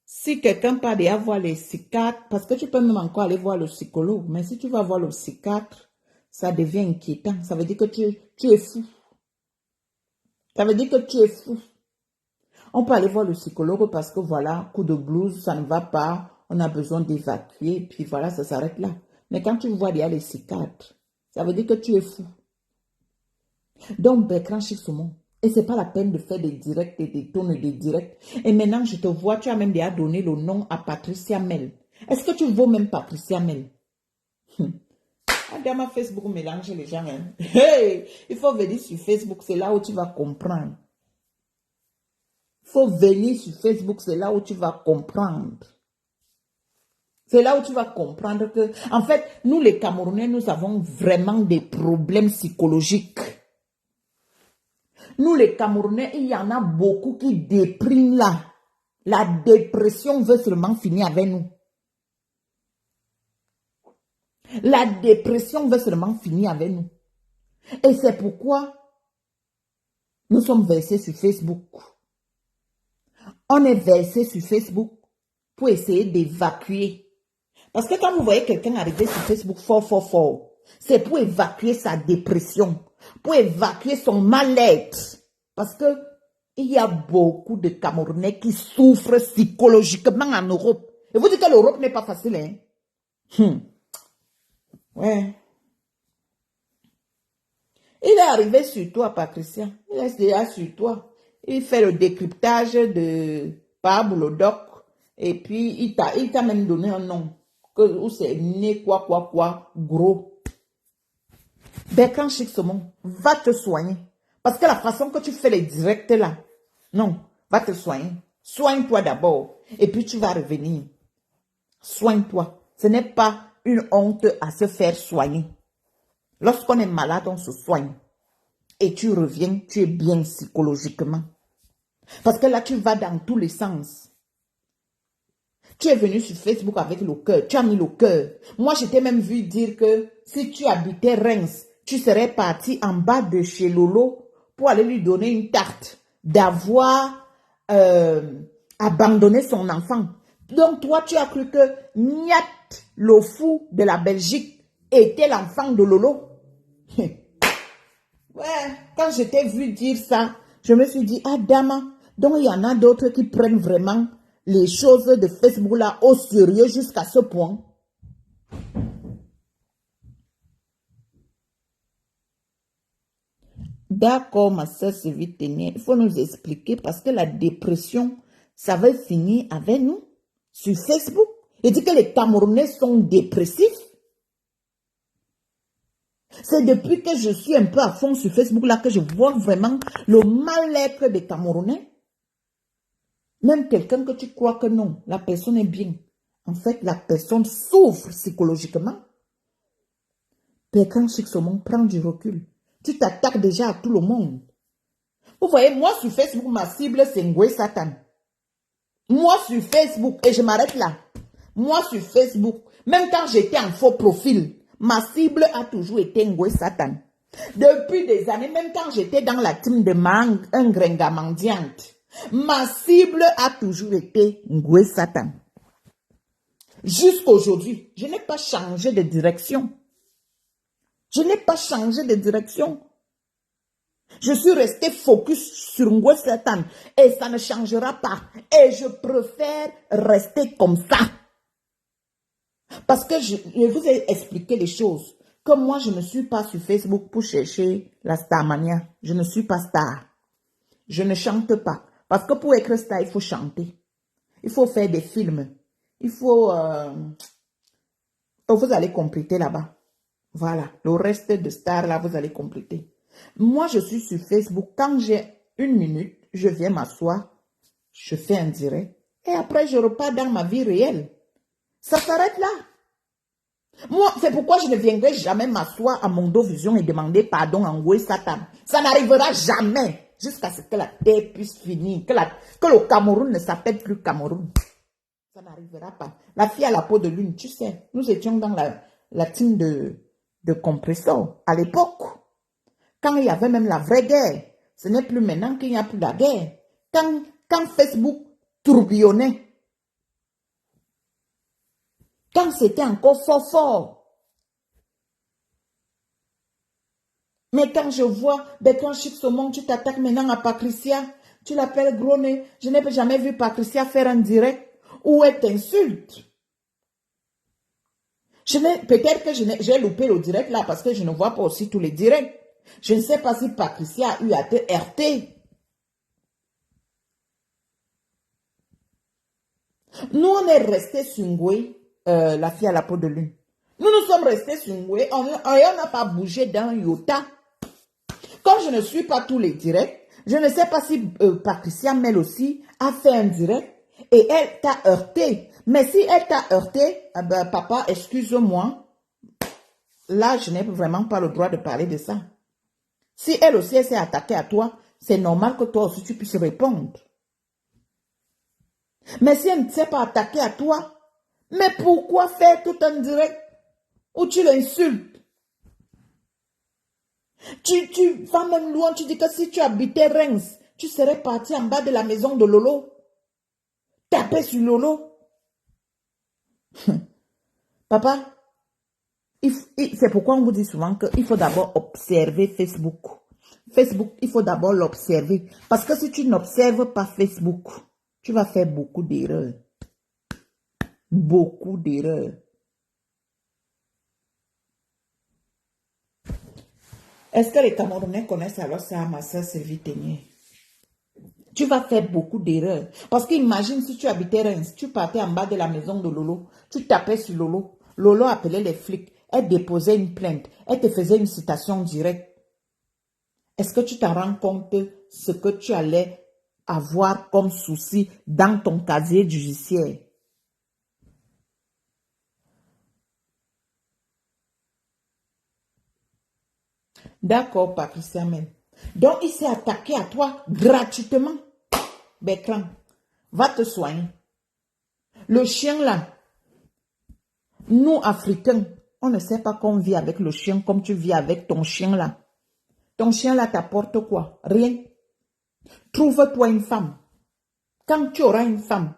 si quelqu'un part déjà voir les psychiatres, parce que tu peux même encore aller voir le psychologue, mais si tu vas voir le psychiatre, ça devient inquiétant. Ça veut dire que tu es fou. Ça veut dire que tu es fou. On peut aller voir le psychologue parce que voilà, coup de blues, ça ne va pas, on a besoin d'évacuer, puis voilà, ça s'arrête là. Mais quand tu vois déjà les psychiatres, ça veut dire que tu es fou. Donc, Bertrand Chic Saumon, et c'est pas la peine de faire des directs et des tournes et des directs. Et maintenant, je te vois, tu as même déjà donné le nom à Patricia Mel. Est-ce que tu vaux même Patricia Mel? Regarde, Facebook mélange les gens. Hein. Hey, il faut venir sur Facebook, c'est là où tu vas comprendre. Il faut venir sur Facebook, c'est là où tu vas comprendre. C'est là où tu vas comprendre que, en fait, nous les Camerounais, nous avons vraiment des problèmes psychologiques. Nous les Camerounais, il y en a beaucoup qui dépriment là. La dépression veut seulement finir avec nous. La dépression veut seulement finir avec nous. Et c'est pourquoi nous sommes versés sur Facebook. On est versé sur Facebook pour essayer d'évacuer. Parce que quand vous voyez quelqu'un arriver sur Facebook fort, c'est pour évacuer sa dépression, pour évacuer son mal-être. Parce que il y a beaucoup de Camerounais qui souffrent psychologiquement en Europe. Et vous dites que l'Europe n'est pas facile, hein? Ouais. Il est arrivé sur toi, Patricia. Il est déjà sur toi. Il fait le décryptage de Pablo Doc. Et puis, il t'a même donné un nom. Où c'est né quoi, gros. Bertrand Chic Saumon, va te soigner. Parce que la façon que tu fais les directs là, non, va te soigner. Soigne-toi d'abord. Et puis tu vas revenir. Soigne-toi. Ce n'est pas une honte à se faire soigner. Lorsqu'on est malade, on se soigne. Et tu reviens, tu es bien psychologiquement. Parce que là, tu vas dans tous les sens. Tu es venu sur Facebook avec le cœur. Tu as mis le cœur. Moi, je t'ai même vu dire que si tu habitais Reims, tu serais parti en bas de chez Lolo pour aller lui donner une tarte d'avoir abandonné son enfant. Donc, toi, tu as cru que Niat, le fou de la Belgique, était l'enfant de Lolo. Ouais, quand je t'ai vu dire ça, je me suis dit, ah, Dama, donc il y en a d'autres qui prennent vraiment les choses de Facebook là au sérieux jusqu'à ce point. D'accord, ma soeur Sylvie, il faut nous expliquer parce que la dépression, ça va finir avec nous sur Facebook. Il dit que les Camerounais sont dépressifs. C'est depuis que je suis un peu à fond sur Facebook là que je vois vraiment le mal-être des Camerounais. Même quelqu'un que tu crois que non, la personne est bien. En fait, la personne souffre psychologiquement. Bertrand Chic Saumon, prends du recul. Tu t'attaques déjà à tout le monde. Vous voyez, moi sur Facebook, ma cible, c'est Ngwe Satan. Moi sur Facebook, et je m'arrête là. Moi sur Facebook, même quand j'étais en faux profil, ma cible a toujours été Ngwe Satan. Depuis des années, même quand j'étais dans la team de Ngrenga mendiante, ma cible a toujours été Ngwe Satan. Jusqu'aujourd'hui, je n'ai pas changé de direction. Je n'ai pas changé de direction. Je suis resté focus sur Ngwe Satan et ça ne changera pas. Et je préfère rester comme ça. Parce que je vous ai expliqué les choses. Comme moi, je ne suis pas sur Facebook pour chercher la starmania. Je ne suis pas star. Je ne chante pas. Parce que pour être star, il faut chanter. Il faut faire des films. Il faut... vous allez compléter là-bas. Voilà. Le reste de star, là, vous allez compléter. Moi, je suis sur Facebook. Quand j'ai 1 minute, je viens m'asseoir. Je fais un direct. Et après, je repars dans ma vie réelle. Ça s'arrête là. Moi, c'est pourquoi je ne viendrai jamais m'asseoir à Mondo Vision et demander pardon à Ngwe Satan. Ça n'arrivera jamais jusqu'à ce que la terre puisse finir, que le Cameroun ne s'appelle plus Cameroun. Ça n'arrivera pas. La fille à la peau de lune, tu sais, nous étions dans la team de compresseur à l'époque. Quand il y avait même la vraie guerre, ce n'est plus maintenant qu'il n'y a plus la guerre. Quand Facebook tourbillonnait, quand c'était encore fort. Mais quand je vois, quand je suis au monde, tu t'attaques maintenant à Patricia, tu l'appelles gros nez. Je n'ai jamais vu Patricia faire un direct où elle t'insulte. Peut-être que j'ai loupé le direct là parce que je ne vois pas aussi tous les directs. Je ne sais pas si Patricia a eu à te heurter. Nous, on est restés sur Ngwe, la fille à la peau de lune. Nous sommes restés sur Ngwe et on n'a pas bougé d'un iota. Comme je ne suis pas tous les directs, je ne sais pas si Patricia Mel aussi a fait un direct et elle t'a heurté. Mais si elle t'a heurté, papa, excuse-moi. Là, je n'ai vraiment pas le droit de parler de ça. Si elle aussi elle s'est attaquée à toi, c'est normal que toi aussi tu puisses répondre. Mais si elle ne s'est pas attaquée à toi, mais pourquoi faire tout un direct où tu l'insultes? Tu vas même loin, tu dis que si tu habitais Reims, tu serais parti en bas de la maison de Lolo. Taper sur Lolo. Papa, c'est pourquoi on vous dit souvent qu'il faut d'abord observer Facebook. Facebook, il faut d'abord l'observer. Parce que si tu n'observes pas Facebook, tu vas faire beaucoup d'erreurs. Beaucoup d'erreurs. Est-ce que les Camerounais connaissent alors ça, ma soeur Sylvie Ténier? Tu vas faire beaucoup d'erreurs. Parce qu'imagine si tu habitais Reims, tu partais en bas de la maison de Lolo, tu tapais sur Lolo, Lolo appelait les flics, elle déposait une plainte, elle te faisait une citation directe. Est-ce que tu t'en rends compte ce que tu allais avoir comme souci dans ton casier judiciaire? D'accord, Patricia même. Donc, il s'est attaqué à toi gratuitement. Bécran, va te soigner. Le chien là, nous, Africains, on ne sait pas qu'on vit avec le chien comme tu vis avec ton chien là. Ton chien là t'apporte quoi? Rien. Trouve-toi une femme. Quand tu auras une femme,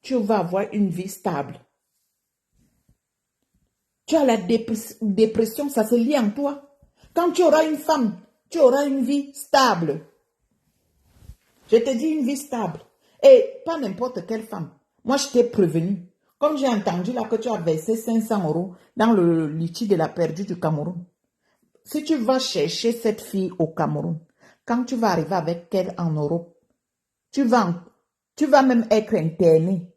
tu vas avoir une vie stable. Tu as la dépression, ça se lie en toi. Quand tu auras une femme, tu auras une vie stable. Je te dis une vie stable. Et pas n'importe quelle femme. Moi, je t'ai prévenu. Comme j'ai entendu là que tu as versé 500 € dans le litige de la perdue du Cameroun. Si tu vas chercher cette fille au Cameroun, quand tu vas arriver avec elle en Europe, tu vas même être interné.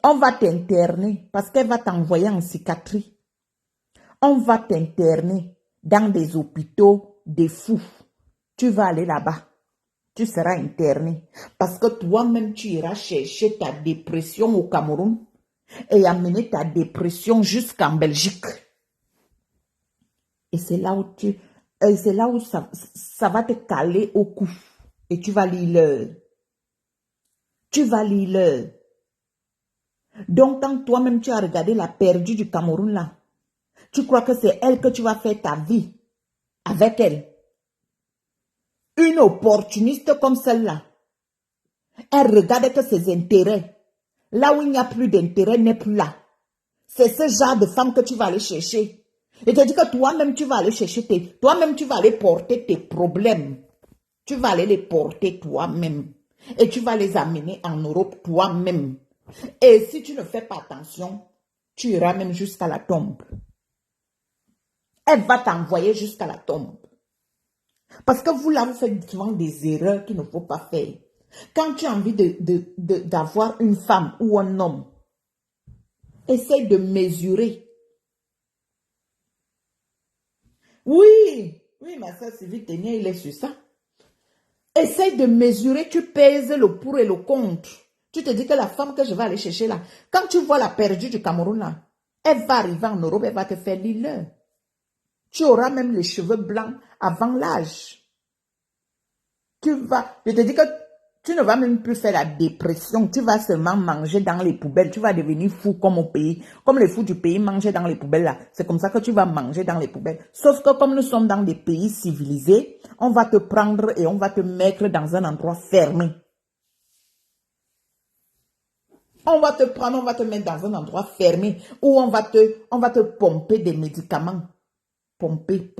On va t'interner parce qu'elle va t'envoyer en psychiatrie. On va t'interner dans des hôpitaux de fous. Tu vas aller là-bas. Tu seras interné. Parce que toi-même, tu iras chercher ta dépression au Cameroun et amener ta dépression jusqu'en Belgique. Et c'est là où c'est là où ça va te caler au cou. Et tu vas lire l'heure. Tu vas lire l'heure. Donc, quand toi-même tu as regardé la perdue du Cameroun là, tu crois que c'est elle que tu vas faire ta vie avec elle. Une opportuniste comme celle-là, elle regarde que ses intérêts. Là où il n'y a plus d'intérêt n'est plus là. C'est ce genre de femme que tu vas aller chercher. Et te dis que toi-même tu vas aller chercher toi-même tu vas aller porter tes problèmes. Tu vas aller les porter toi-même. Et tu vas les amener en Europe toi-même. Et si tu ne fais pas attention, tu iras même jusqu'à la tombe. Elle va t'envoyer jusqu'à la tombe. Parce que vous là, vous faites souvent des erreurs qu'il ne faut pas faire. Quand tu as envie d'avoir une femme ou un homme, essaye de mesurer. Oui, ma soeur Sylvie Ténier, il est sur ça. Essaye de mesurer, tu pèses le pour et le contre. Tu te dis que la femme que je vais aller chercher là, quand tu vois la perdue du Cameroun là, elle va arriver en Europe, elle va te faire l'île. Tu auras même les cheveux blancs avant l'âge. Je te dis que tu ne vas même plus faire la dépression. Tu vas seulement manger dans les poubelles. Tu vas devenir fou comme au pays. Comme les fous du pays mangeaient dans les poubelles là. C'est comme ça que tu vas manger dans les poubelles. Sauf que comme nous sommes dans des pays civilisés, on va te prendre et on va te mettre dans un endroit fermé. On va te prendre, on va te mettre dans un endroit fermé où on va te pomper des médicaments. Pomper.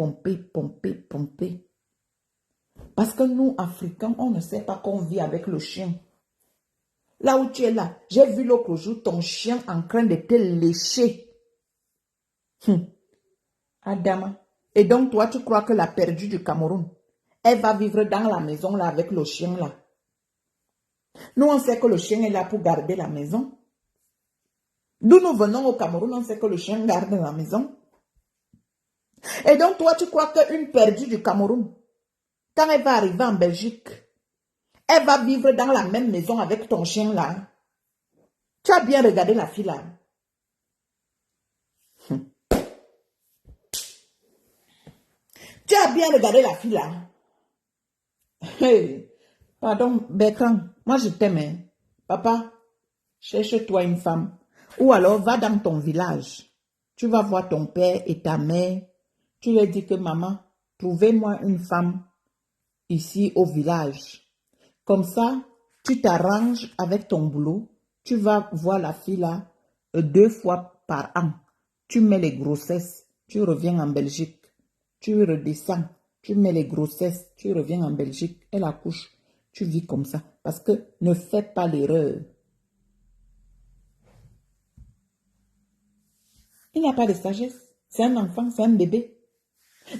Parce que nous, Africains, on ne sait pas qu'on vit avec le chien. Là où tu es là, j'ai vu l'autre jour ton chien en train de te lécher. Adama. Et donc, toi, tu crois que la perdue du Cameroun, elle va vivre dans la maison là avec le chien là. Nous, on sait que le chien est là pour garder la maison. D'où nous venons au Cameroun, on sait que le chien garde la maison. Et donc, toi, tu crois qu'une perdue du Cameroun, quand elle va arriver en Belgique, elle va vivre dans la même maison avec ton chien là. Tu as bien regardé la fille là. Tu as bien regardé la fille là. Hey, pardon, Bertrand, moi je t'aime. Hein. Papa, cherche-toi une femme. Ou alors va dans ton village. Tu vas voir ton père et ta mère. Tu leur dis que maman, trouvez-moi une femme ici au village. Comme ça, tu t'arranges avec ton boulot. Tu vas voir la fille là 2 fois par an. Tu mets les grossesses. Tu reviens en Belgique. Tu redescends. Tu mets les grossesses. Tu reviens en Belgique. Elle accouche. Tu vis comme ça. Parce que ne fais pas l'erreur. Il n'y a pas de sagesse. C'est un enfant, c'est un bébé.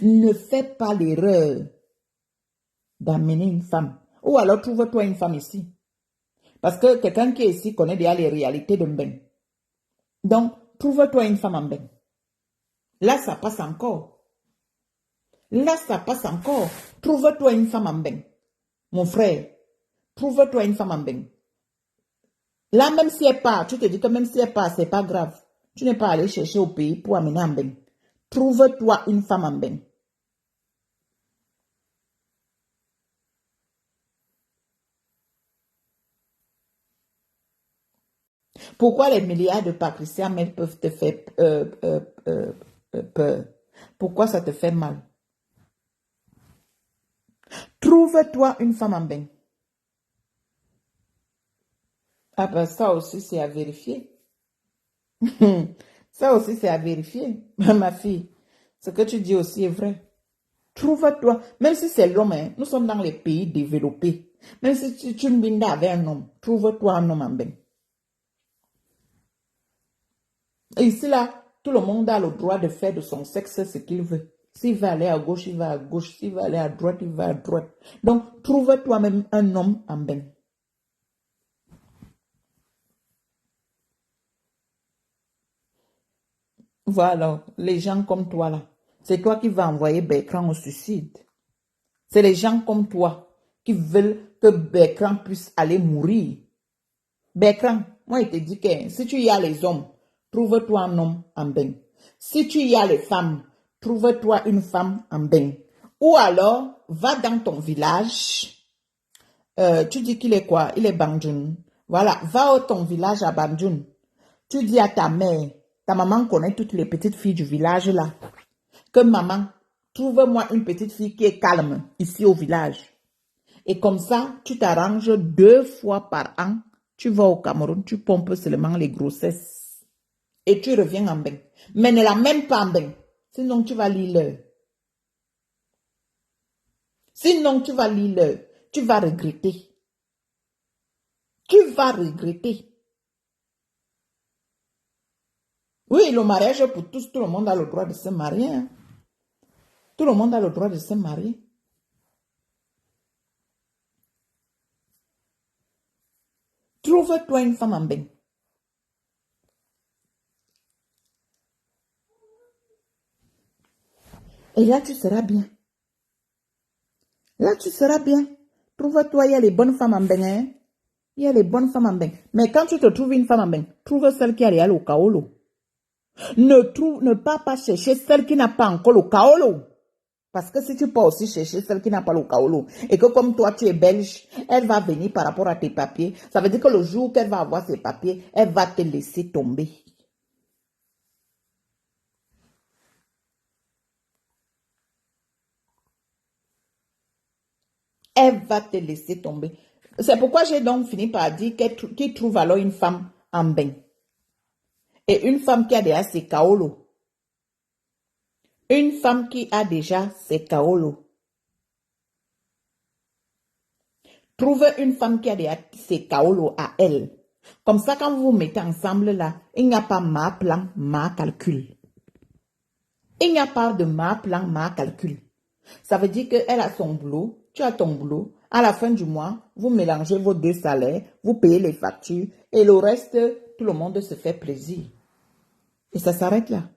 Ne fais pas l'erreur d'amener une femme. Ou alors trouve-toi une femme ici. Parce que quelqu'un qui est ici connaît déjà les réalités de Mbeng. Donc, trouve-toi une femme en Mbeng. Là, ça passe encore. Là, ça passe encore. Trouve-toi une femme en Mbeng. Mon frère, trouve-toi une femme en Mbeng. Là, même si elle part, tu te dis que même si elle part, c'est pas grave. Tu n'es pas allé chercher au pays pour amener en Mbeng. Trouve-toi une femme en Mbeng. Pourquoi les milliards de patriciens peuvent te faire peur? Pourquoi ça te fait mal? Trouve-toi une femme en Mbeng. Ah ben ça aussi c'est à vérifier. Ça aussi c'est à vérifier. Ma fille, ce que tu dis aussi est vrai. Trouve-toi, même si c'est l'homme, hein, nous sommes dans les pays développés. Même si tu ne bindes avec un homme, trouve-toi un homme en Mbeng. Et ici, là, tout le monde a le droit de faire de son sexe ce qu'il veut. S'il va aller à gauche, il va à gauche. S'il va aller à droite, il va à droite. Donc, trouve-toi même un homme en Mbeng. Voilà, les gens comme toi, là. C'est toi qui vas envoyer Bertrand au suicide. C'est les gens comme toi qui veulent que Bertrand puisse aller mourir. Bertrand, moi, je te dis que si tu y as les hommes, trouve-toi un homme en Mbeng. Si tu y as les femmes, trouve-toi une femme en Mbeng. Ou alors, va dans ton village. Tu dis qu'il est quoi? Il est Banjun. Voilà, va au ton village à Banjun. Tu dis à ta mère, ta maman connaît toutes les petites filles du village là. Que maman, trouve-moi une petite fille qui est calme ici au village. Et comme ça, tu t'arranges 2 fois par an. Tu vas au Cameroun, tu pompes seulement les grossesses. Et tu reviens en bain. Mais ne la mène pas en bain. Sinon, tu vas l'île. Sinon, tu vas l'île. Tu vas regretter. Tu vas regretter. Oui, le mariage est pour tous. Tout le monde a le droit de se marier. Hein. Tout le monde a le droit de se marier. Trouve-toi une femme en bain. Et là, tu seras bien. Là, tu seras bien. Trouve-toi, il y a les bonnes femmes en bain. Hein? Il y a les bonnes femmes en bain. Mais quand tu te trouves une femme en bain, trouve celle qui a les au kaolo. Ne pars pas chercher celle qui n'a pas encore le kaolo. Parce que si tu pars aussi chercher celle qui n'a pas le kaolo, et que comme toi tu es belge, elle va venir par rapport à tes papiers, ça veut dire que le jour qu'elle va avoir ses papiers, elle va te laisser tomber. Elle va te laisser tomber. C'est pourquoi j'ai donc fini par dire qu'il trouve alors une femme en bain. Et une femme qui a déjà ses kaolo. Une femme qui a déjà ses kaolo. Trouve une femme qui a déjà ses kaolo à elle. Comme ça, quand vous vous mettez ensemble là, il n'y a pas ma plan, ma calcul. Il n'y a pas de ma plan, ma calcul. Ça veut dire qu'elle a son boulot, tu as ton boulot. À la fin du mois, vous mélangez vos 2 salaires, vous payez les factures et le reste, tout le monde se fait plaisir. Et ça s'arrête là.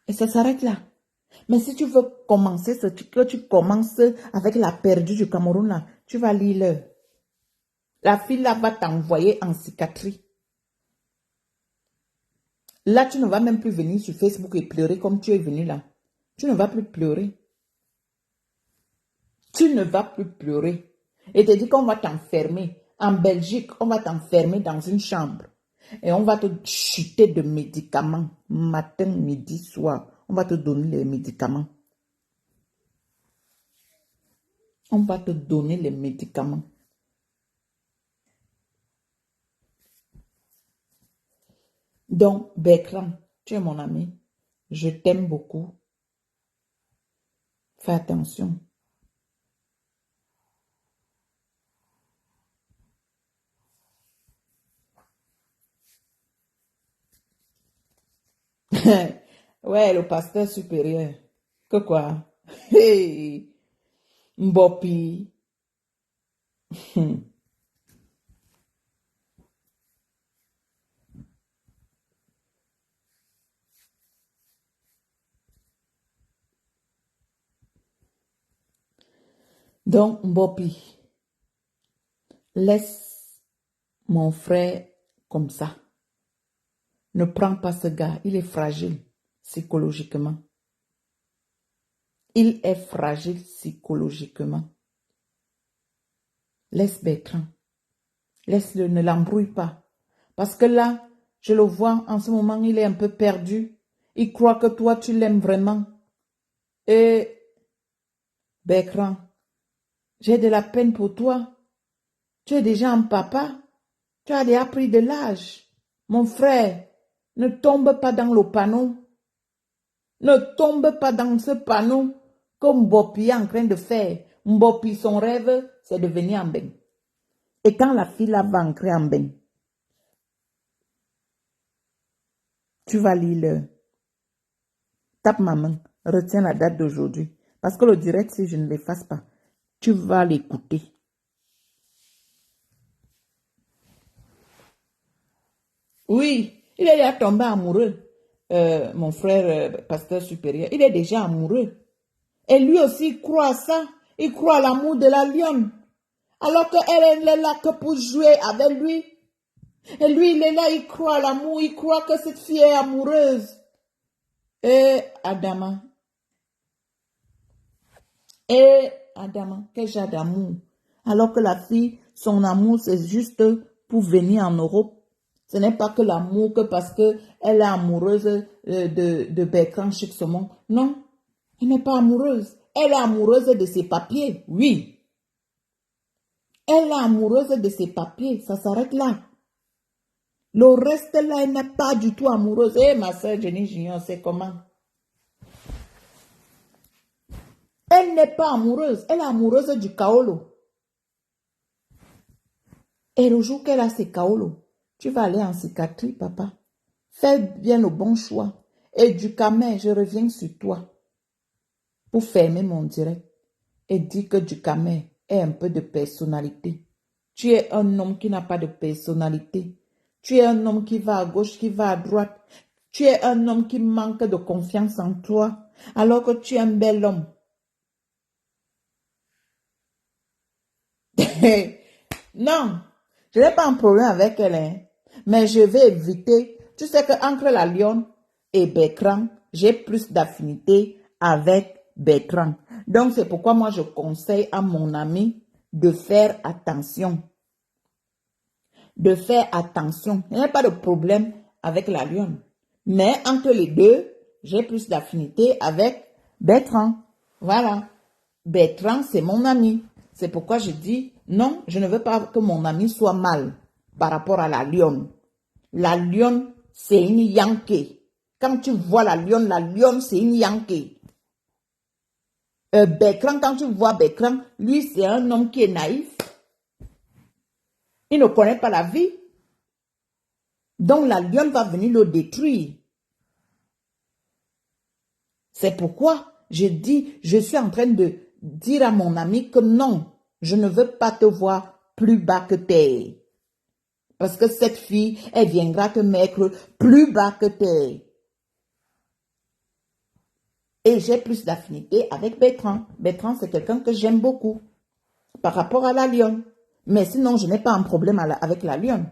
Et ça s'arrête là. Mais si tu veux commencer ce truc, que tu commences avec la perdue du Cameroun là, tu vas lire. La fille là va t'envoyer en cicatrice. Là, tu ne vas même plus venir sur Facebook et pleurer comme tu es venu là. Tu ne vas plus pleurer. Tu ne vas plus pleurer. Et te dit qu'on va t'enfermer. En Belgique, on va t'enfermer dans une chambre. Et on va te chuter de médicaments. Matin, midi, soir. On va te donner les médicaments. On va te donner les médicaments. Donc, Bertrand, tu es mon ami. Je t'aime beaucoup. Fais attention. Ouais, le pasteur supérieur. Que quoi? Hey, Mbopi. Donc, Mbopi, laisse mon frère comme ça. Ne prends pas ce gars, il est fragile psychologiquement. Il est fragile psychologiquement. Laisse Bertrand. Laisse-le, ne l'embrouille pas. Parce que là, je le vois, en ce moment, il est un peu perdu. Il croit que toi, tu l'aimes vraiment. Et, Bertrand, j'ai de la peine pour toi. Tu es déjà un papa. Tu as déjà pris de l'âge. Mon frère, ne tombe pas dans le panneau. Ne tombe pas dans ce panneau comme Mbopi est en train de faire. Mbopi, son rêve, c'est de venir en bain. Et quand la fille là va entrer en bain, tu vas lire. Tape ma main, retiens la date d'aujourd'hui. Parce que le direct, si je ne l'efface pas, tu vas l'écouter. Oui, il est déjà tombé amoureux. Mon frère, pasteur supérieur, il est déjà amoureux. Et lui aussi, il croit à ça. Il croit à l'amour de la lionne. Alors qu'elle est là que pour jouer avec lui. Et lui, il est là, il croit à l'amour. Il croit que cette fille est amoureuse. Adama. Et Adama, quel genre d'amour. Alors que la fille, son amour, c'est juste pour venir en Europe. Ce n'est pas que l'amour, que parce qu'elle est amoureuse de Bertrand Chixomon. Non, elle n'est pas amoureuse. Elle est amoureuse de ses papiers, oui. Elle est amoureuse de ses papiers, ça s'arrête là. Le reste là, elle n'est pas du tout amoureuse. Ma soeur Jenny Junior, c'est comment? Elle n'est pas amoureuse, elle est amoureuse du kaolo. Et le jour qu'elle a ses kaolo, tu vas aller en cicatrice, papa. Fais bien le bon choix. Et du Camer, je reviens sur toi pour fermer mon direct et dire que du Camer est un peu de personnalité. Tu es un homme qui n'a pas de personnalité. Tu es un homme qui va à gauche, qui va à droite. Tu es un homme qui manque de confiance en toi, alors que tu es un bel homme. Non, je n'ai pas un problème avec elle, hein, mais je vais éviter. Tu sais qu'entre la lionne et Bertrand, j'ai plus d'affinité avec Bertrand. Donc, c'est pourquoi moi, je conseille à mon ami de faire attention. De faire attention. Il n'y a pas de problème avec la lionne. Mais entre les deux, j'ai plus d'affinité avec Bertrand. Voilà. Bertrand, c'est mon ami. C'est pourquoi je dis, non, je ne veux pas que mon ami soit mal par rapport à la lionne. La lionne, c'est une Yankee. Quand tu vois la lionne, c'est une Yankee. Bertrand, quand tu vois Bertrand, lui, c'est un homme qui est naïf. Il ne connaît pas la vie. Donc, la lionne va venir le détruire. C'est pourquoi je dis, je suis en train de dire à mon ami que non, je ne veux pas te voir plus bas que terre. Parce que cette fille, elle viendra te mettre plus bas que terre. Et j'ai plus d'affinité avec Bertrand. Bertrand, c'est quelqu'un que j'aime beaucoup par rapport à la lionne. Mais sinon, je n'ai pas un problème avec la lionne.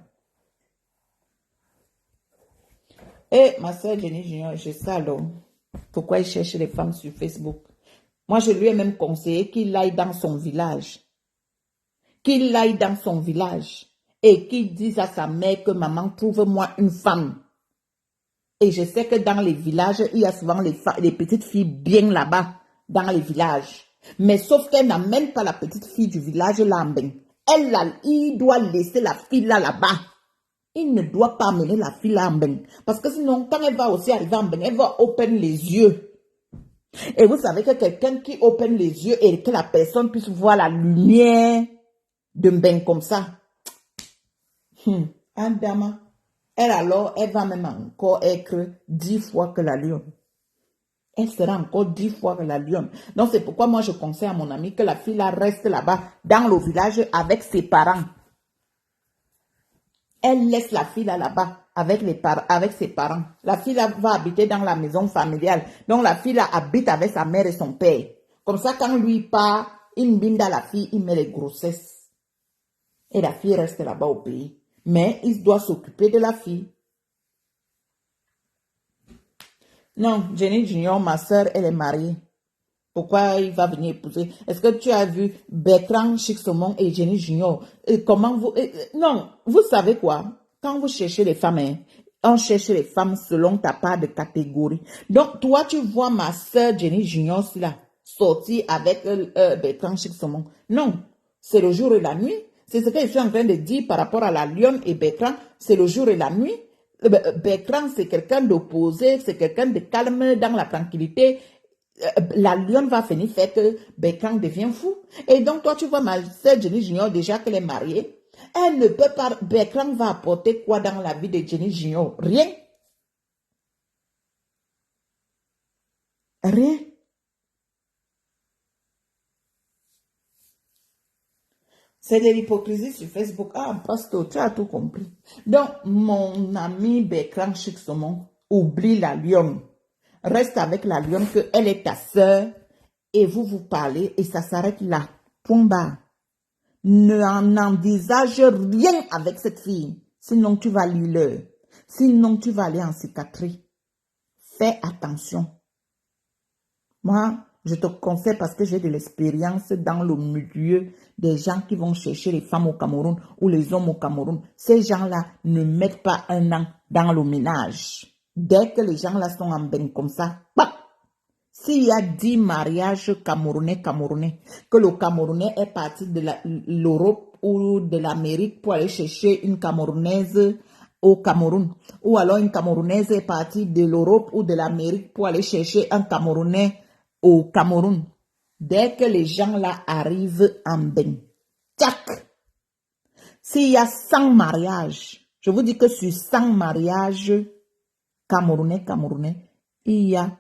Et ma soeur Jenny Junior, je sais alors pourquoi il cherche les femmes sur Facebook. Moi, je lui ai même conseillé qu'il aille dans son village. Qu'il aille dans son village et qu'il dise à sa mère que maman, trouve-moi une femme. Et je sais que dans les villages, il y a souvent les petites filles bien là-bas, dans les villages. Mais sauf qu'elle n'amène pas la petite fille du village là-bas. Il doit laisser la fille là-bas. Il ne doit pas amener la fille là-bas. Parce que sinon, quand elle va aussi arriver en Mbeng, elle va open les yeux. Et vous savez que quelqu'un qui open les yeux et que la personne puisse voir la lumière de Mbeng comme ça. Adama. Elle alors, elle va même encore être 10 fois que la lionne. Elle sera encore 10 fois que la lionne. Donc c'est pourquoi moi je conseille à mon ami que la fille là reste là-bas dans le village avec ses parents. Elle laisse la fille là-bas avec ses parents. La fille là va habiter dans la maison familiale. Donc la fille là habite avec sa mère et son père. Comme ça quand lui part, il binde à la fille, il met les grossesses. Et la fille reste là-bas au pays. Mais il doit s'occuper de la fille. Non, Jenny Junior, ma soeur, elle est mariée. Pourquoi il va venir épouser? Est-ce que tu as vu Bertrand Chixomon et Jenny Junior? Comment vous... non, vous savez quoi? Quand vous cherchez les femmes, hein, on cherche les femmes selon ta part de catégorie. Donc, toi, tu vois ma soeur Jenny Junior là, sortir avec Bertrand Chixomon. Non, c'est le jour et la nuit. C'est ce que je suis en train de dire par rapport à la lionne et Bertrand. C'est le jour et la nuit. Bertrand, c'est quelqu'un d'opposé, c'est quelqu'un de calme dans la tranquillité. La lionne va finir faire que Bertrand devient fou. Et donc, toi, tu vois ma soeur Jenny Junior, déjà qu'elle est mariée. Elle ne peut pas... Bertrand va apporter quoi dans la vie de Jenny Junior? Rien. Rien. C'est de l'hypocrisie sur Facebook. Ah, pasteur, tu as tout compris. Donc, mon ami Bertrand Chixomon, oublie la lionne. Reste avec la lionne, qu'elle est ta sœur, et vous parlez, et ça s'arrête là. Point barre. Ne envisage rien avec cette fille. Sinon, tu vas l'heure. Sinon, tu vas aller en cicatrice. Fais attention. Moi, je te conseille parce que j'ai de l'expérience dans le milieu des gens qui vont chercher les femmes au Cameroun ou les hommes au Cameroun. Ces gens-là ne mettent pas un an dans le ménage. Dès que les gens-là sont en bain comme ça, bam! S'il y a 10 mariages camerounais, que le Camerounais est parti de l'Europe ou de l'Amérique pour aller chercher une Camerounaise au Cameroun, ou alors une Camerounaise est partie de l'Europe ou de l'Amérique pour aller chercher un Camerounais au Cameroun. Dès que les gens là arrivent en bain, tchac! S'il y a 100 mariages, je vous dis que sur 100 mariages camerounais, il y a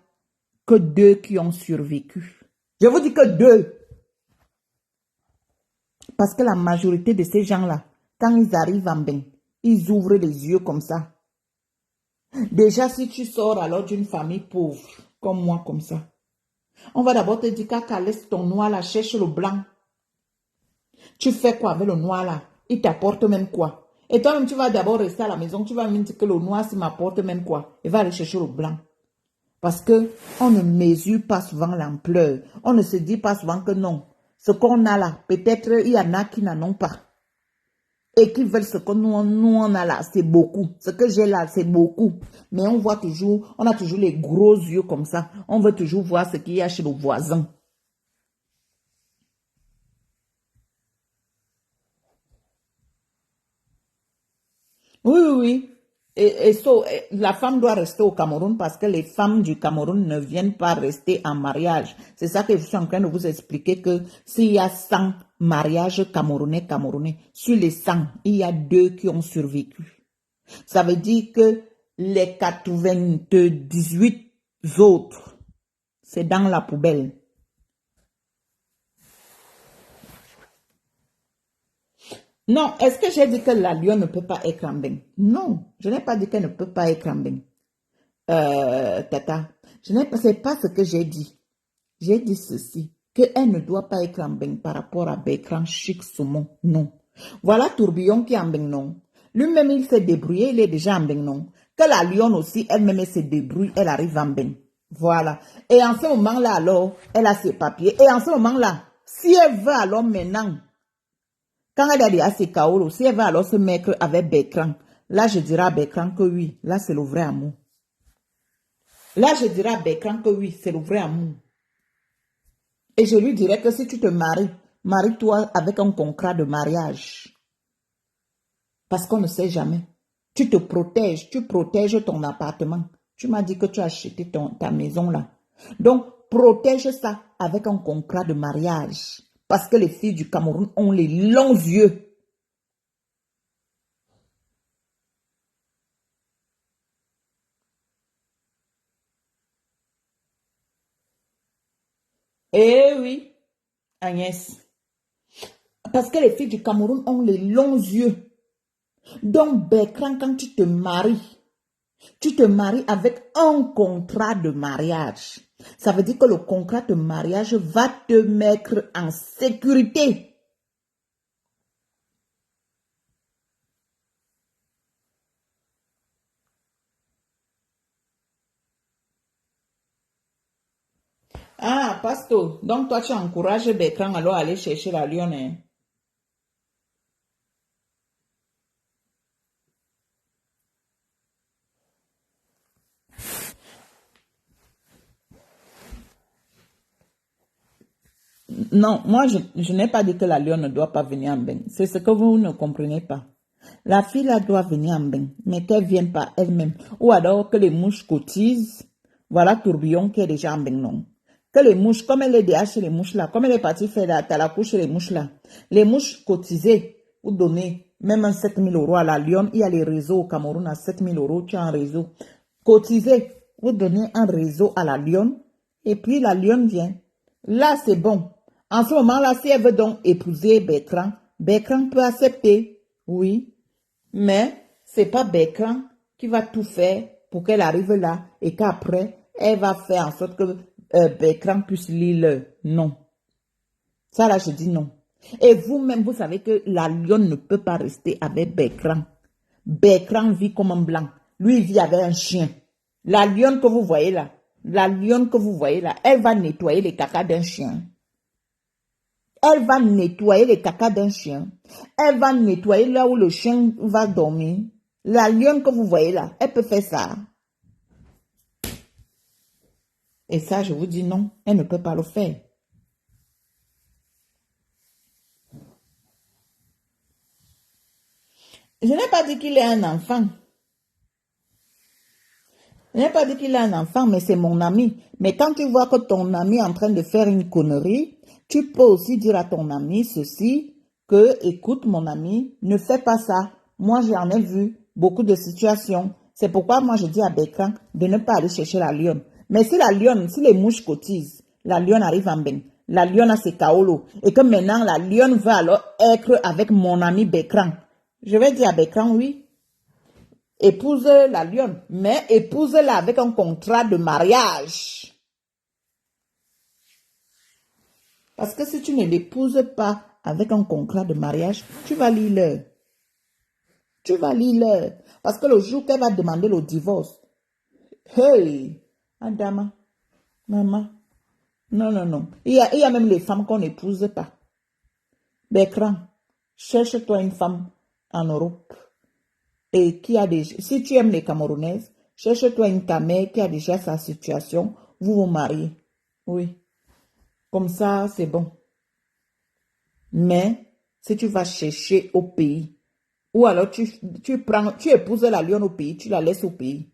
que 2 qui ont survécu. Je vous dis que 2. Parce que la majorité de ces gens-là, quand ils arrivent en bain, ils ouvrent les yeux comme ça. Déjà, si tu sors alors d'une famille pauvre, comme moi, comme ça, on va d'abord te dire qu'à laisse ton noir là, cherche le blanc. Tu fais quoi avec le noir là? Il t'apporte même quoi? Et toi-même, tu vas d'abord rester à la maison, tu vas me dire que le noir, ça m'apporte même quoi? Il va aller chercher le blanc. Parce que on ne mesure pas souvent l'ampleur. On ne se dit pas souvent que non. Ce qu'on a là, peut-être il y en a qui n'en ont pas. Et qui veulent ce que nous on a là, c'est beaucoup. Ce que j'ai là, c'est beaucoup. Mais on voit toujours, on a toujours les gros yeux comme ça. On veut toujours voir ce qu'il y a chez le voisin. Oui, oui, oui. La femme doit rester au Cameroun parce que les femmes du Cameroun ne viennent pas rester en mariage. C'est ça que je suis en train de vous expliquer que s'il y a 100 mariages camerounais, sur les 100, il y a 2 qui ont survécu. Ça veut dire que les 98 autres, c'est dans la poubelle. Non, est-ce que j'ai dit que la lionne ne peut pas être en bain? Non, je n'ai pas dit qu'elle ne peut pas être en bain. Tata, c'est pas ce que j'ai dit. J'ai dit ceci, qu'elle ne doit pas être en bain par rapport à Bertrand Chic Saumon. Non. Voilà Tourbillon qui est en bain, non. Lui-même, il s'est débrouillé, il est déjà en bain, non. Que la lionne aussi, elle-même, elle se débrouille, elle arrive en bain. Voilà. Et en ce moment-là, alors, elle a ses papiers. Et en ce moment-là, si elle veut alors maintenant, quand elle a dit à ses Kaolo, si elle va alors se mettre avec Bertrand, là je dirai à Bertrand que oui, là c'est le vrai amour. Là je dirai à Bertrand que oui, c'est le vrai amour. Et je lui dirai que si tu te maries, marie-toi avec un contrat de mariage. Parce qu'on ne sait jamais. Tu te protèges, tu protèges ton appartement. Tu m'as dit que tu as acheté ta maison là. Donc, protège ça avec un contrat de mariage. Parce que les filles du Cameroun ont les longs yeux. Eh oui, Agnès. Parce que les filles du Cameroun ont les longs yeux. Donc, Bertrand, quand tu te maries avec un contrat de mariage. Ça veut dire que le contrat de mariage va te mettre en sécurité. Ah, Pasto, donc toi tu encourages Bertrand alors à aller chercher la lionne. Hein? Non, moi je n'ai pas dit que la lionne ne doit pas venir en bain. C'est ce que vous ne comprenez pas. La fille là doit venir en bain, mais qu'elle vienne pas elle-même. Ou alors que les mouches cotisent. Voilà Tourbillon qui est déjà en bain, non. Que les mouches, comme elle est déjà chez les mouches là, comme elle est partie faire la couche chez les mouches là, les mouches cotisées, vous donnez même un 7 000 € à la lionne. Il y a les réseaux au Cameroun à 7 000 €, tu as un réseau. Cotisé, vous donnez un réseau à la lionne et puis la lionne vient. Là, c'est bon. En ce moment-là, si elle veut donc épouser Bertrand, Bertrand peut accepter, oui. Mais c'est pas Bertrand qui va tout faire pour qu'elle arrive là et qu'après, elle va faire en sorte que Bertrand puisse lire le non. Ça là, je dis non. Et vous-même, vous savez que la lionne ne peut pas rester avec Bertrand. Bertrand vit comme un blanc. Lui, il vit avec un chien. La lionne que vous voyez là, la lionne que vous voyez là, elle va nettoyer les caca d'un chien. Elle va nettoyer les caca d'un chien. Elle va nettoyer là où le chien va dormir. La lionne que vous voyez là, elle peut faire ça. Et ça, je vous dis non, elle ne peut pas le faire. Je n'ai pas dit qu'il est un enfant. Je n'ai pas dit qu'il est un enfant, mais c'est mon ami. Mais quand tu vois que ton ami est en train de faire une connerie, tu peux aussi dire à ton ami ceci, que, écoute mon ami, ne fais pas ça. Moi, j'en ai vu beaucoup de situations. C'est pourquoi moi, je dis à Bekran de ne pas aller chercher la lionne. Mais si la lionne, si les mouches cotisent, la lionne arrive en bain, la lionne a ses kaolos, et que maintenant la lionne va alors être avec mon ami Bekran, je vais dire à Bekran, oui, épouse la lionne, mais épouse-la avec un contrat de mariage. Parce que si tu ne l'épouses pas avec un contrat de mariage, tu vas lire l'heure. Tu vas lire l'heure. Parce que le jour qu'elle va demander le divorce, hey, Adama, maman, non, non, non. Il y a même les femmes qu'on n'épouse pas. Bekran, cherche-toi une femme en Europe. Et qui a déjà, si tu aimes les Camerounaises, cherche-toi une Camé qui a déjà sa situation, vous vous mariez. Oui. Comme ça, c'est bon. Mais, si tu vas chercher au pays, ou alors tu épouses la lionne au pays, tu la laisses au pays.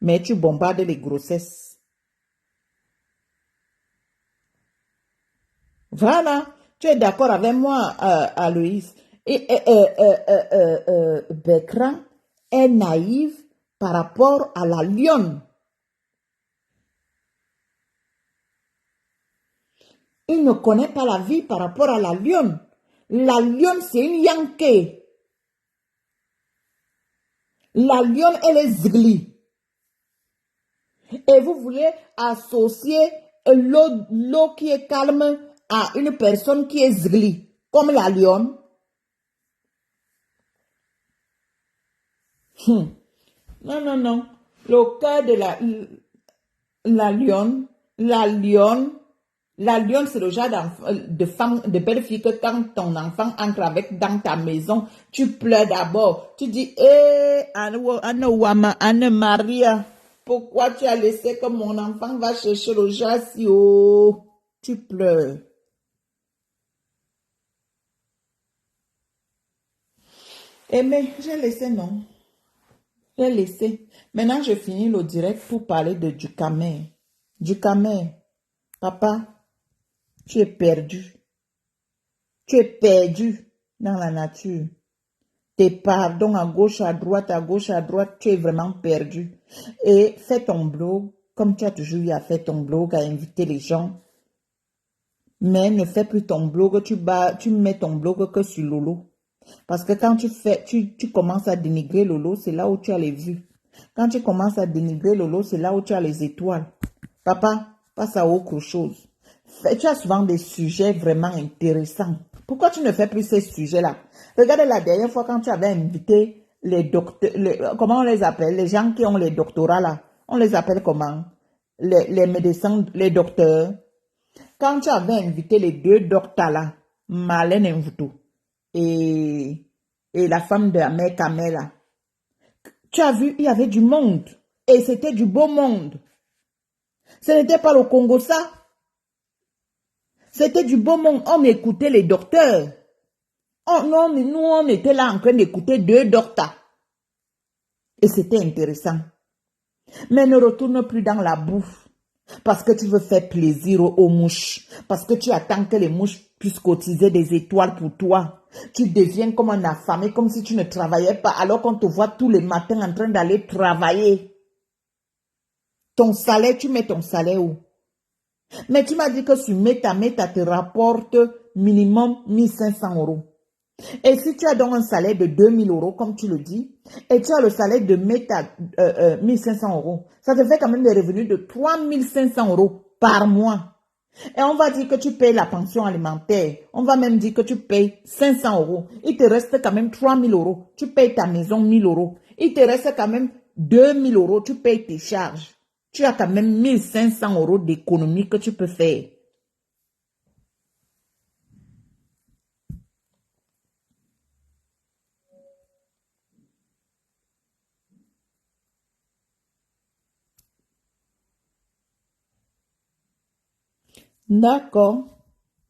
Mais tu bombardes les grossesses. Voilà. Tu es d'accord avec moi, Aloïs. Et Bekran est naïve par rapport à la lionne. Il ne connaît pas la vie par rapport à la lionne. La lionne, c'est une Yankee. La lionne, elle est zgli. Et vous voulez associer l'eau qui est calme à une personne qui est zgli, comme la lionne. Non, non, non. Le cœur de la lionne, c'est le genre de femme, de belle fille que quand ton enfant entre dans ta maison, tu pleures d'abord. Tu dis, Anne-Maria, pourquoi tu as laissé que mon enfant va chercher le genre si haut? Tu pleures. Mais j'ai laissé, non. J'ai laissé. Maintenant, je finis le direct pour parler du Camer. Du Camer. Papa, tu es perdu. Tu es perdu dans la nature. Tes pardons à gauche, à droite, tu es vraiment perdu. Et fais ton blog, comme tu as toujours eu à faire ton blog, à inviter les gens. Mais ne fais plus ton blog, tu mets ton blog que sur Lolo. Parce que quand tu commences à dénigrer Lolo, c'est là où tu as les vues. Quand tu commences à dénigrer Lolo, c'est là où tu as les étoiles. Papa, passe à autre chose. Tu as souvent des sujets vraiment intéressants. Pourquoi tu ne fais plus ces sujets-là? Regarde la dernière fois quand tu avais invité les docteurs, comment on les appelle? Les gens qui ont les doctorats là. On les appelle comment? Les médecins, les docteurs. Quand tu avais invité les deux docteurs là, Marlène Mvuto et la femme de la mère Kamela, tu as vu, il y avait du monde. Et c'était du beau monde. Ce n'était pas le Congo ça. C'était du beau monde. On écoutait les docteurs. Nous, on était là en train d'écouter deux docteurs. Et c'était intéressant. Mais ne retourne plus dans la bouffe. Parce que tu veux faire plaisir aux mouches. Parce que tu attends que les mouches puissent cotiser des étoiles pour toi. Tu deviens comme un affamé, comme si tu ne travaillais pas, alors qu'on te voit tous les matins en train d'aller travailler. Ton salaire, tu mets ton salaire où? Mais tu m'as dit que sur Meta te rapporte minimum 1500 €. Et si tu as donc un salaire de 2000 €, comme tu le dis, et tu as le salaire de Meta 1500 €, ça te fait quand même des revenus de 3500 € par mois. Et on va dire que tu payes la pension alimentaire. On va même dire que tu payes 500 €. Il te reste quand même 3000 €. Tu payes ta maison 1000 €. Il te reste quand même 2000 euros, tu payes tes charges. Tu as quand même 1500 euros d'économie que tu peux faire. D'accord.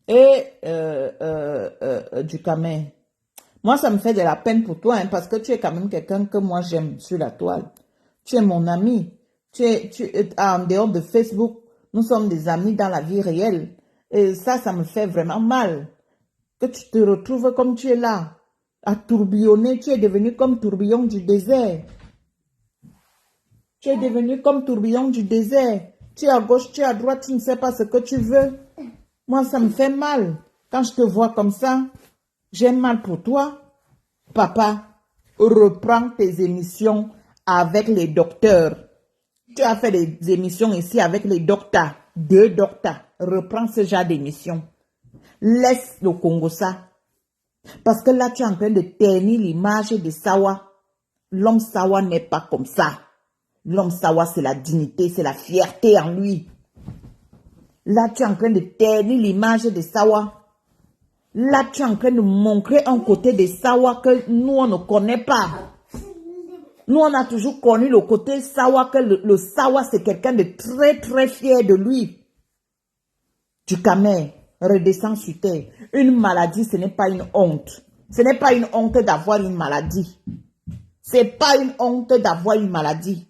Et du Cameroun. Moi, ça me fait de la peine pour toi, hein, parce que tu es quand même quelqu'un que moi j'aime sur la toile. Tu es mon ami. En dehors de Facebook, nous sommes des amis dans la vie réelle. Et ça me fait vraiment mal. Que tu te retrouves comme tu es là, à tourbillonner. Tu es devenu comme tourbillon du désert. Tu es devenu comme tourbillon du désert. Tu es à gauche, tu es à droite, tu ne sais pas ce que tu veux. Moi, ça me fait mal. Quand je te vois comme ça, j'ai mal pour toi. Papa, reprends tes émissions avec les docteurs. Tu as fait des émissions ici avec les docteurs. 2 docteurs. Reprends ce genre d'émissions. Laisse le Congo ça. Parce que là, tu es en train de ternir l'image de Sawa. L'homme Sawa n'est pas comme ça. L'homme Sawa, c'est la dignité, c'est la fierté en lui. Là, tu es en train de ternir l'image de Sawa. Là, tu es en train de montrer un côté de Sawa que nous, on ne connaît pas. Nous, on a toujours connu le côté Sawa, que le Sawa, c'est quelqu'un de très, très fier de lui. Du Cameroun, redescends sur terre. Une maladie, ce n'est pas une honte. Ce n'est pas une honte d'avoir une maladie. Ce n'est pas une honte d'avoir une maladie.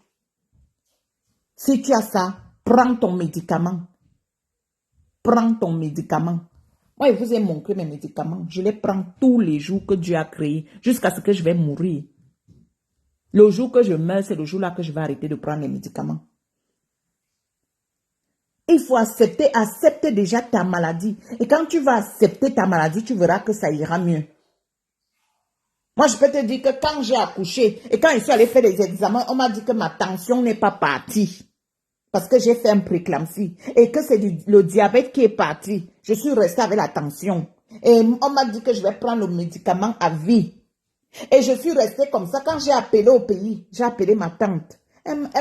Si tu as ça, prends ton médicament. Prends ton médicament. Moi, je vous ai montré mes médicaments. Je les prends tous les jours que Dieu a créé, jusqu'à ce que je vais mourir. Le jour que je meurs, c'est le jour-là que je vais arrêter de prendre les médicaments. Il faut accepter déjà ta maladie. Et quand tu vas accepter ta maladie, tu verras que ça ira mieux. Moi, je peux te dire que quand j'ai accouché et quand je suis allée faire des examens, on m'a dit que ma tension n'est pas partie. Parce que j'ai fait un préclampsie et que c'est le diabète qui est parti. Je suis restée avec la tension. Et on m'a dit que je vais prendre le médicament à vie. Et je suis restée comme ça. Quand j'ai appelé au pays, j'ai appelé ma tante.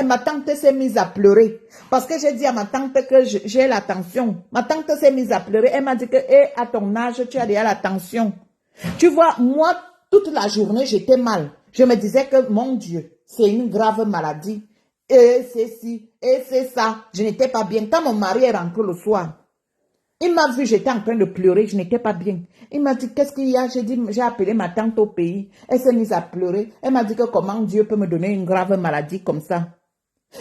Ma tante s'est mise à pleurer. Parce que j'ai dit à ma tante que j'ai la tension. Ma tante s'est mise à pleurer. Elle m'a dit que à ton âge, tu as déjà la tension. Tu vois, moi, toute la journée, j'étais mal. Je me disais que, mon Dieu, c'est une grave maladie. Et c'est ci, et c'est ça. Je n'étais pas bien. Quand mon mari est rentré le soir, il m'a vu, j'étais en train de pleurer, je n'étais pas bien. Il m'a dit, qu'est-ce qu'il y a? J'ai dit, j'ai appelé ma tante au pays. Elle s'est mise à pleurer. Elle m'a dit que comment Dieu peut me donner une grave maladie comme ça.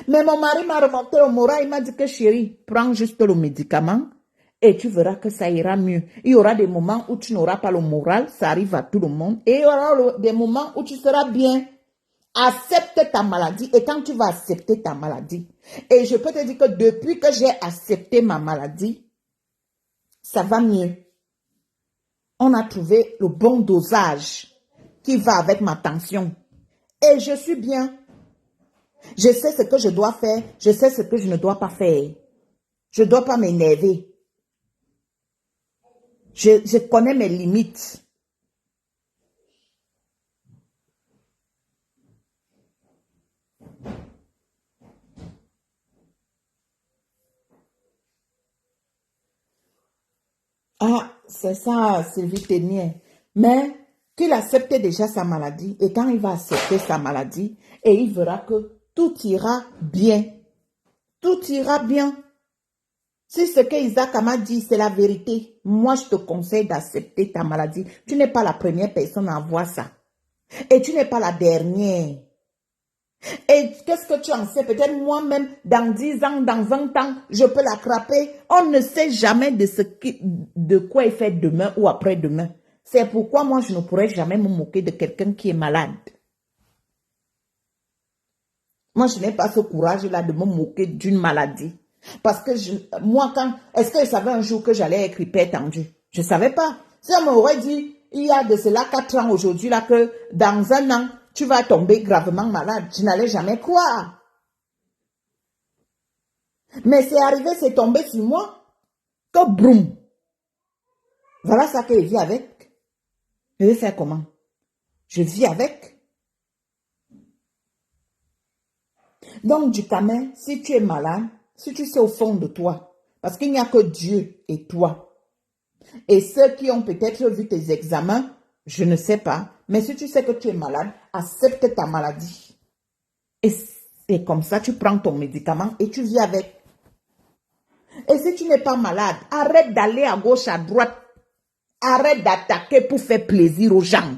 Mais mon mari m'a remonté au moral. Il m'a dit que chérie, prends juste le médicament et tu verras que ça ira mieux. Il y aura des moments où tu n'auras pas le moral, ça arrive à tout le monde. Et il y aura des moments où tu seras bien. Accepte ta maladie et quand tu vas accepter ta maladie, et je peux te dire que depuis que j'ai accepté ma maladie, ça va mieux. On a trouvé le bon dosage qui va avec ma tension. Et je suis bien. Je sais ce que je dois faire, je sais ce que je ne dois pas faire. Je ne dois pas m'énerver. Je connais mes limites. Ah, c'est ça, Sylvie Ténier. Mais qu'il accepte déjà sa maladie et quand il va accepter sa maladie, et il verra que tout ira bien. Tout ira bien. Si ce que Isaac m'a dit, c'est la vérité, moi je te conseille d'accepter ta maladie. Tu n'es pas la première personne à avoir ça. Et tu n'es pas la dernière. Et qu'est-ce que tu en sais? Peut-être moi-même, dans 10 ans, dans 20 ans, je peux l'attraper. On ne sait jamais de quoi il fait demain ou après-demain. C'est pourquoi moi, je ne pourrais jamais me moquer de quelqu'un qui est malade. Moi, je n'ai pas ce courage-là de me moquer d'une maladie. Parce que moi, est-ce que je savais un jour que j'allais être hyper tendue? Je ne savais pas. Si on m'aurait dit, il y a de cela 4 ans aujourd'hui, là, que dans un an, tu vas tomber gravement malade, je n'allais jamais croire. Mais c'est arrivé, c'est tombé sur moi, que broum. Voilà ça que je vis avec. Je vais faire comment? Je vis avec. Donc, du camé, si tu es malade, si tu sais au fond de toi, parce qu'il n'y a que Dieu et toi, et ceux qui ont peut-être vu tes examens, je ne sais pas, mais si tu sais que tu es malade, accepte ta maladie. Et c'est comme ça, tu prends ton médicament et tu vis avec. Et si tu n'es pas malade, arrête d'aller à gauche, à droite. Arrête d'attaquer pour faire plaisir aux gens.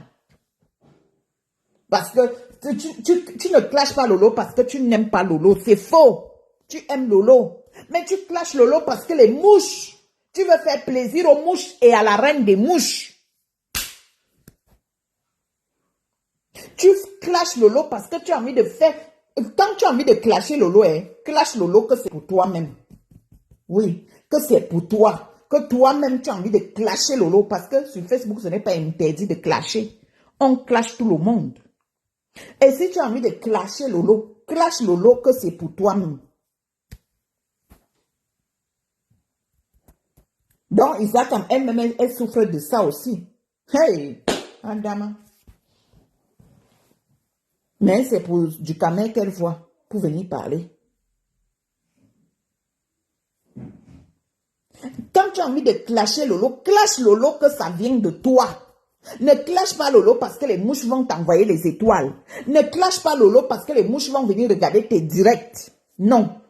Parce que tu ne clashes pas Lolo parce que tu n'aimes pas Lolo. C'est faux. Tu aimes Lolo. Mais tu clashes Lolo parce que les mouches. Tu veux faire plaisir aux mouches et à la reine des mouches. Tu clashes Lolo parce que tu as envie de faire... Quand tu as envie de clasher Lolo, clash Lolo que c'est pour toi-même. Oui, que c'est pour toi. Que toi-même tu as envie de clasher Lolo parce que sur Facebook, ce n'est pas interdit de clasher. On clash tout le monde. Et si tu as envie de clasher Lolo, clash Lolo que c'est pour toi-même. Donc, Isaac, elle-même, elle souffre de ça aussi. Hey, Adama. Mais c'est pour du camé qu'elle voit, pour venir parler. Quand tu as envie de clasher Lolo, clash Lolo que ça vient de toi. Ne clash pas Lolo parce que les mouches vont t'envoyer les étoiles. Ne clash pas Lolo parce que les mouches vont venir regarder tes directs. Non.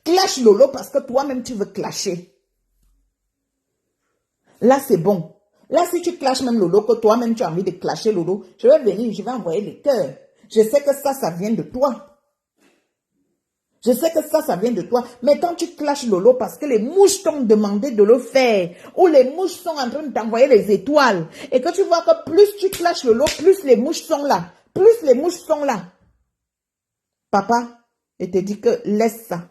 Clash Lolo parce que toi-même tu veux clasher. Là c'est bon. Là si tu clashes même Lolo, que toi-même tu as envie de clasher Lolo, je vais venir, je vais envoyer les cœurs. Je sais que ça vient de toi. Je sais que ça vient de toi. Mais quand tu clashes Lolo parce que les mouches t'ont demandé de le faire, ou les mouches sont en train de t'envoyer les étoiles, et que tu vois que plus tu clashes Lolo, plus les mouches sont là. Plus les mouches sont là. Papa, il te dit que laisse ça.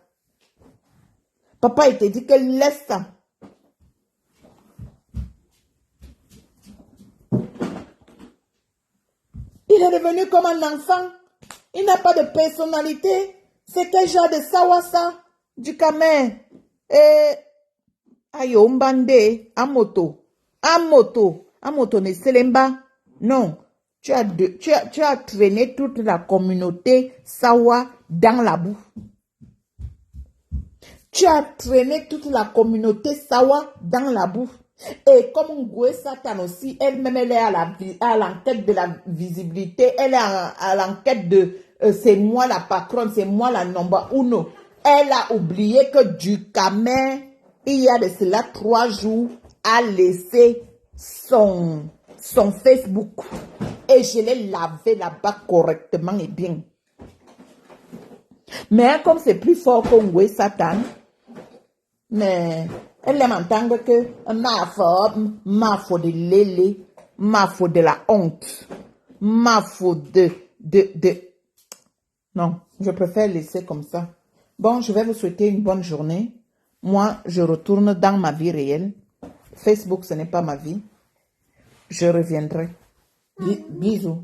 Papa, il te dit que laisse ça. Il est devenu comme un enfant. Il n'a pas de personnalité. C'est quel genre de sawasa du camé? Ayo mbande, amoto. Amoto ne selemba. Non. Tu as traîné toute la communauté sawa dans la boue. Tu as traîné toute la communauté sawa dans la boue. Et comme Ngoué Satan aussi, elle-même, elle est à l'enquête de la visibilité. Elle est à l'enquête de c'est moi la patronne, c'est moi la number uno. Elle a oublié que du camé, il y a de cela 3 jours, a laissé son Facebook. Et je l'ai lavé là-bas correctement et bien. Mais comme c'est plus fort que Ngoué Satan, mais elle aime entendre que ma faute de lélé, ma faute de la honte, ma faute de... Non, je préfère laisser comme ça. Bon, je vais vous souhaiter une bonne journée. Moi, je retourne dans ma vie réelle. Facebook, ce n'est pas ma vie. Je reviendrai. Bisous.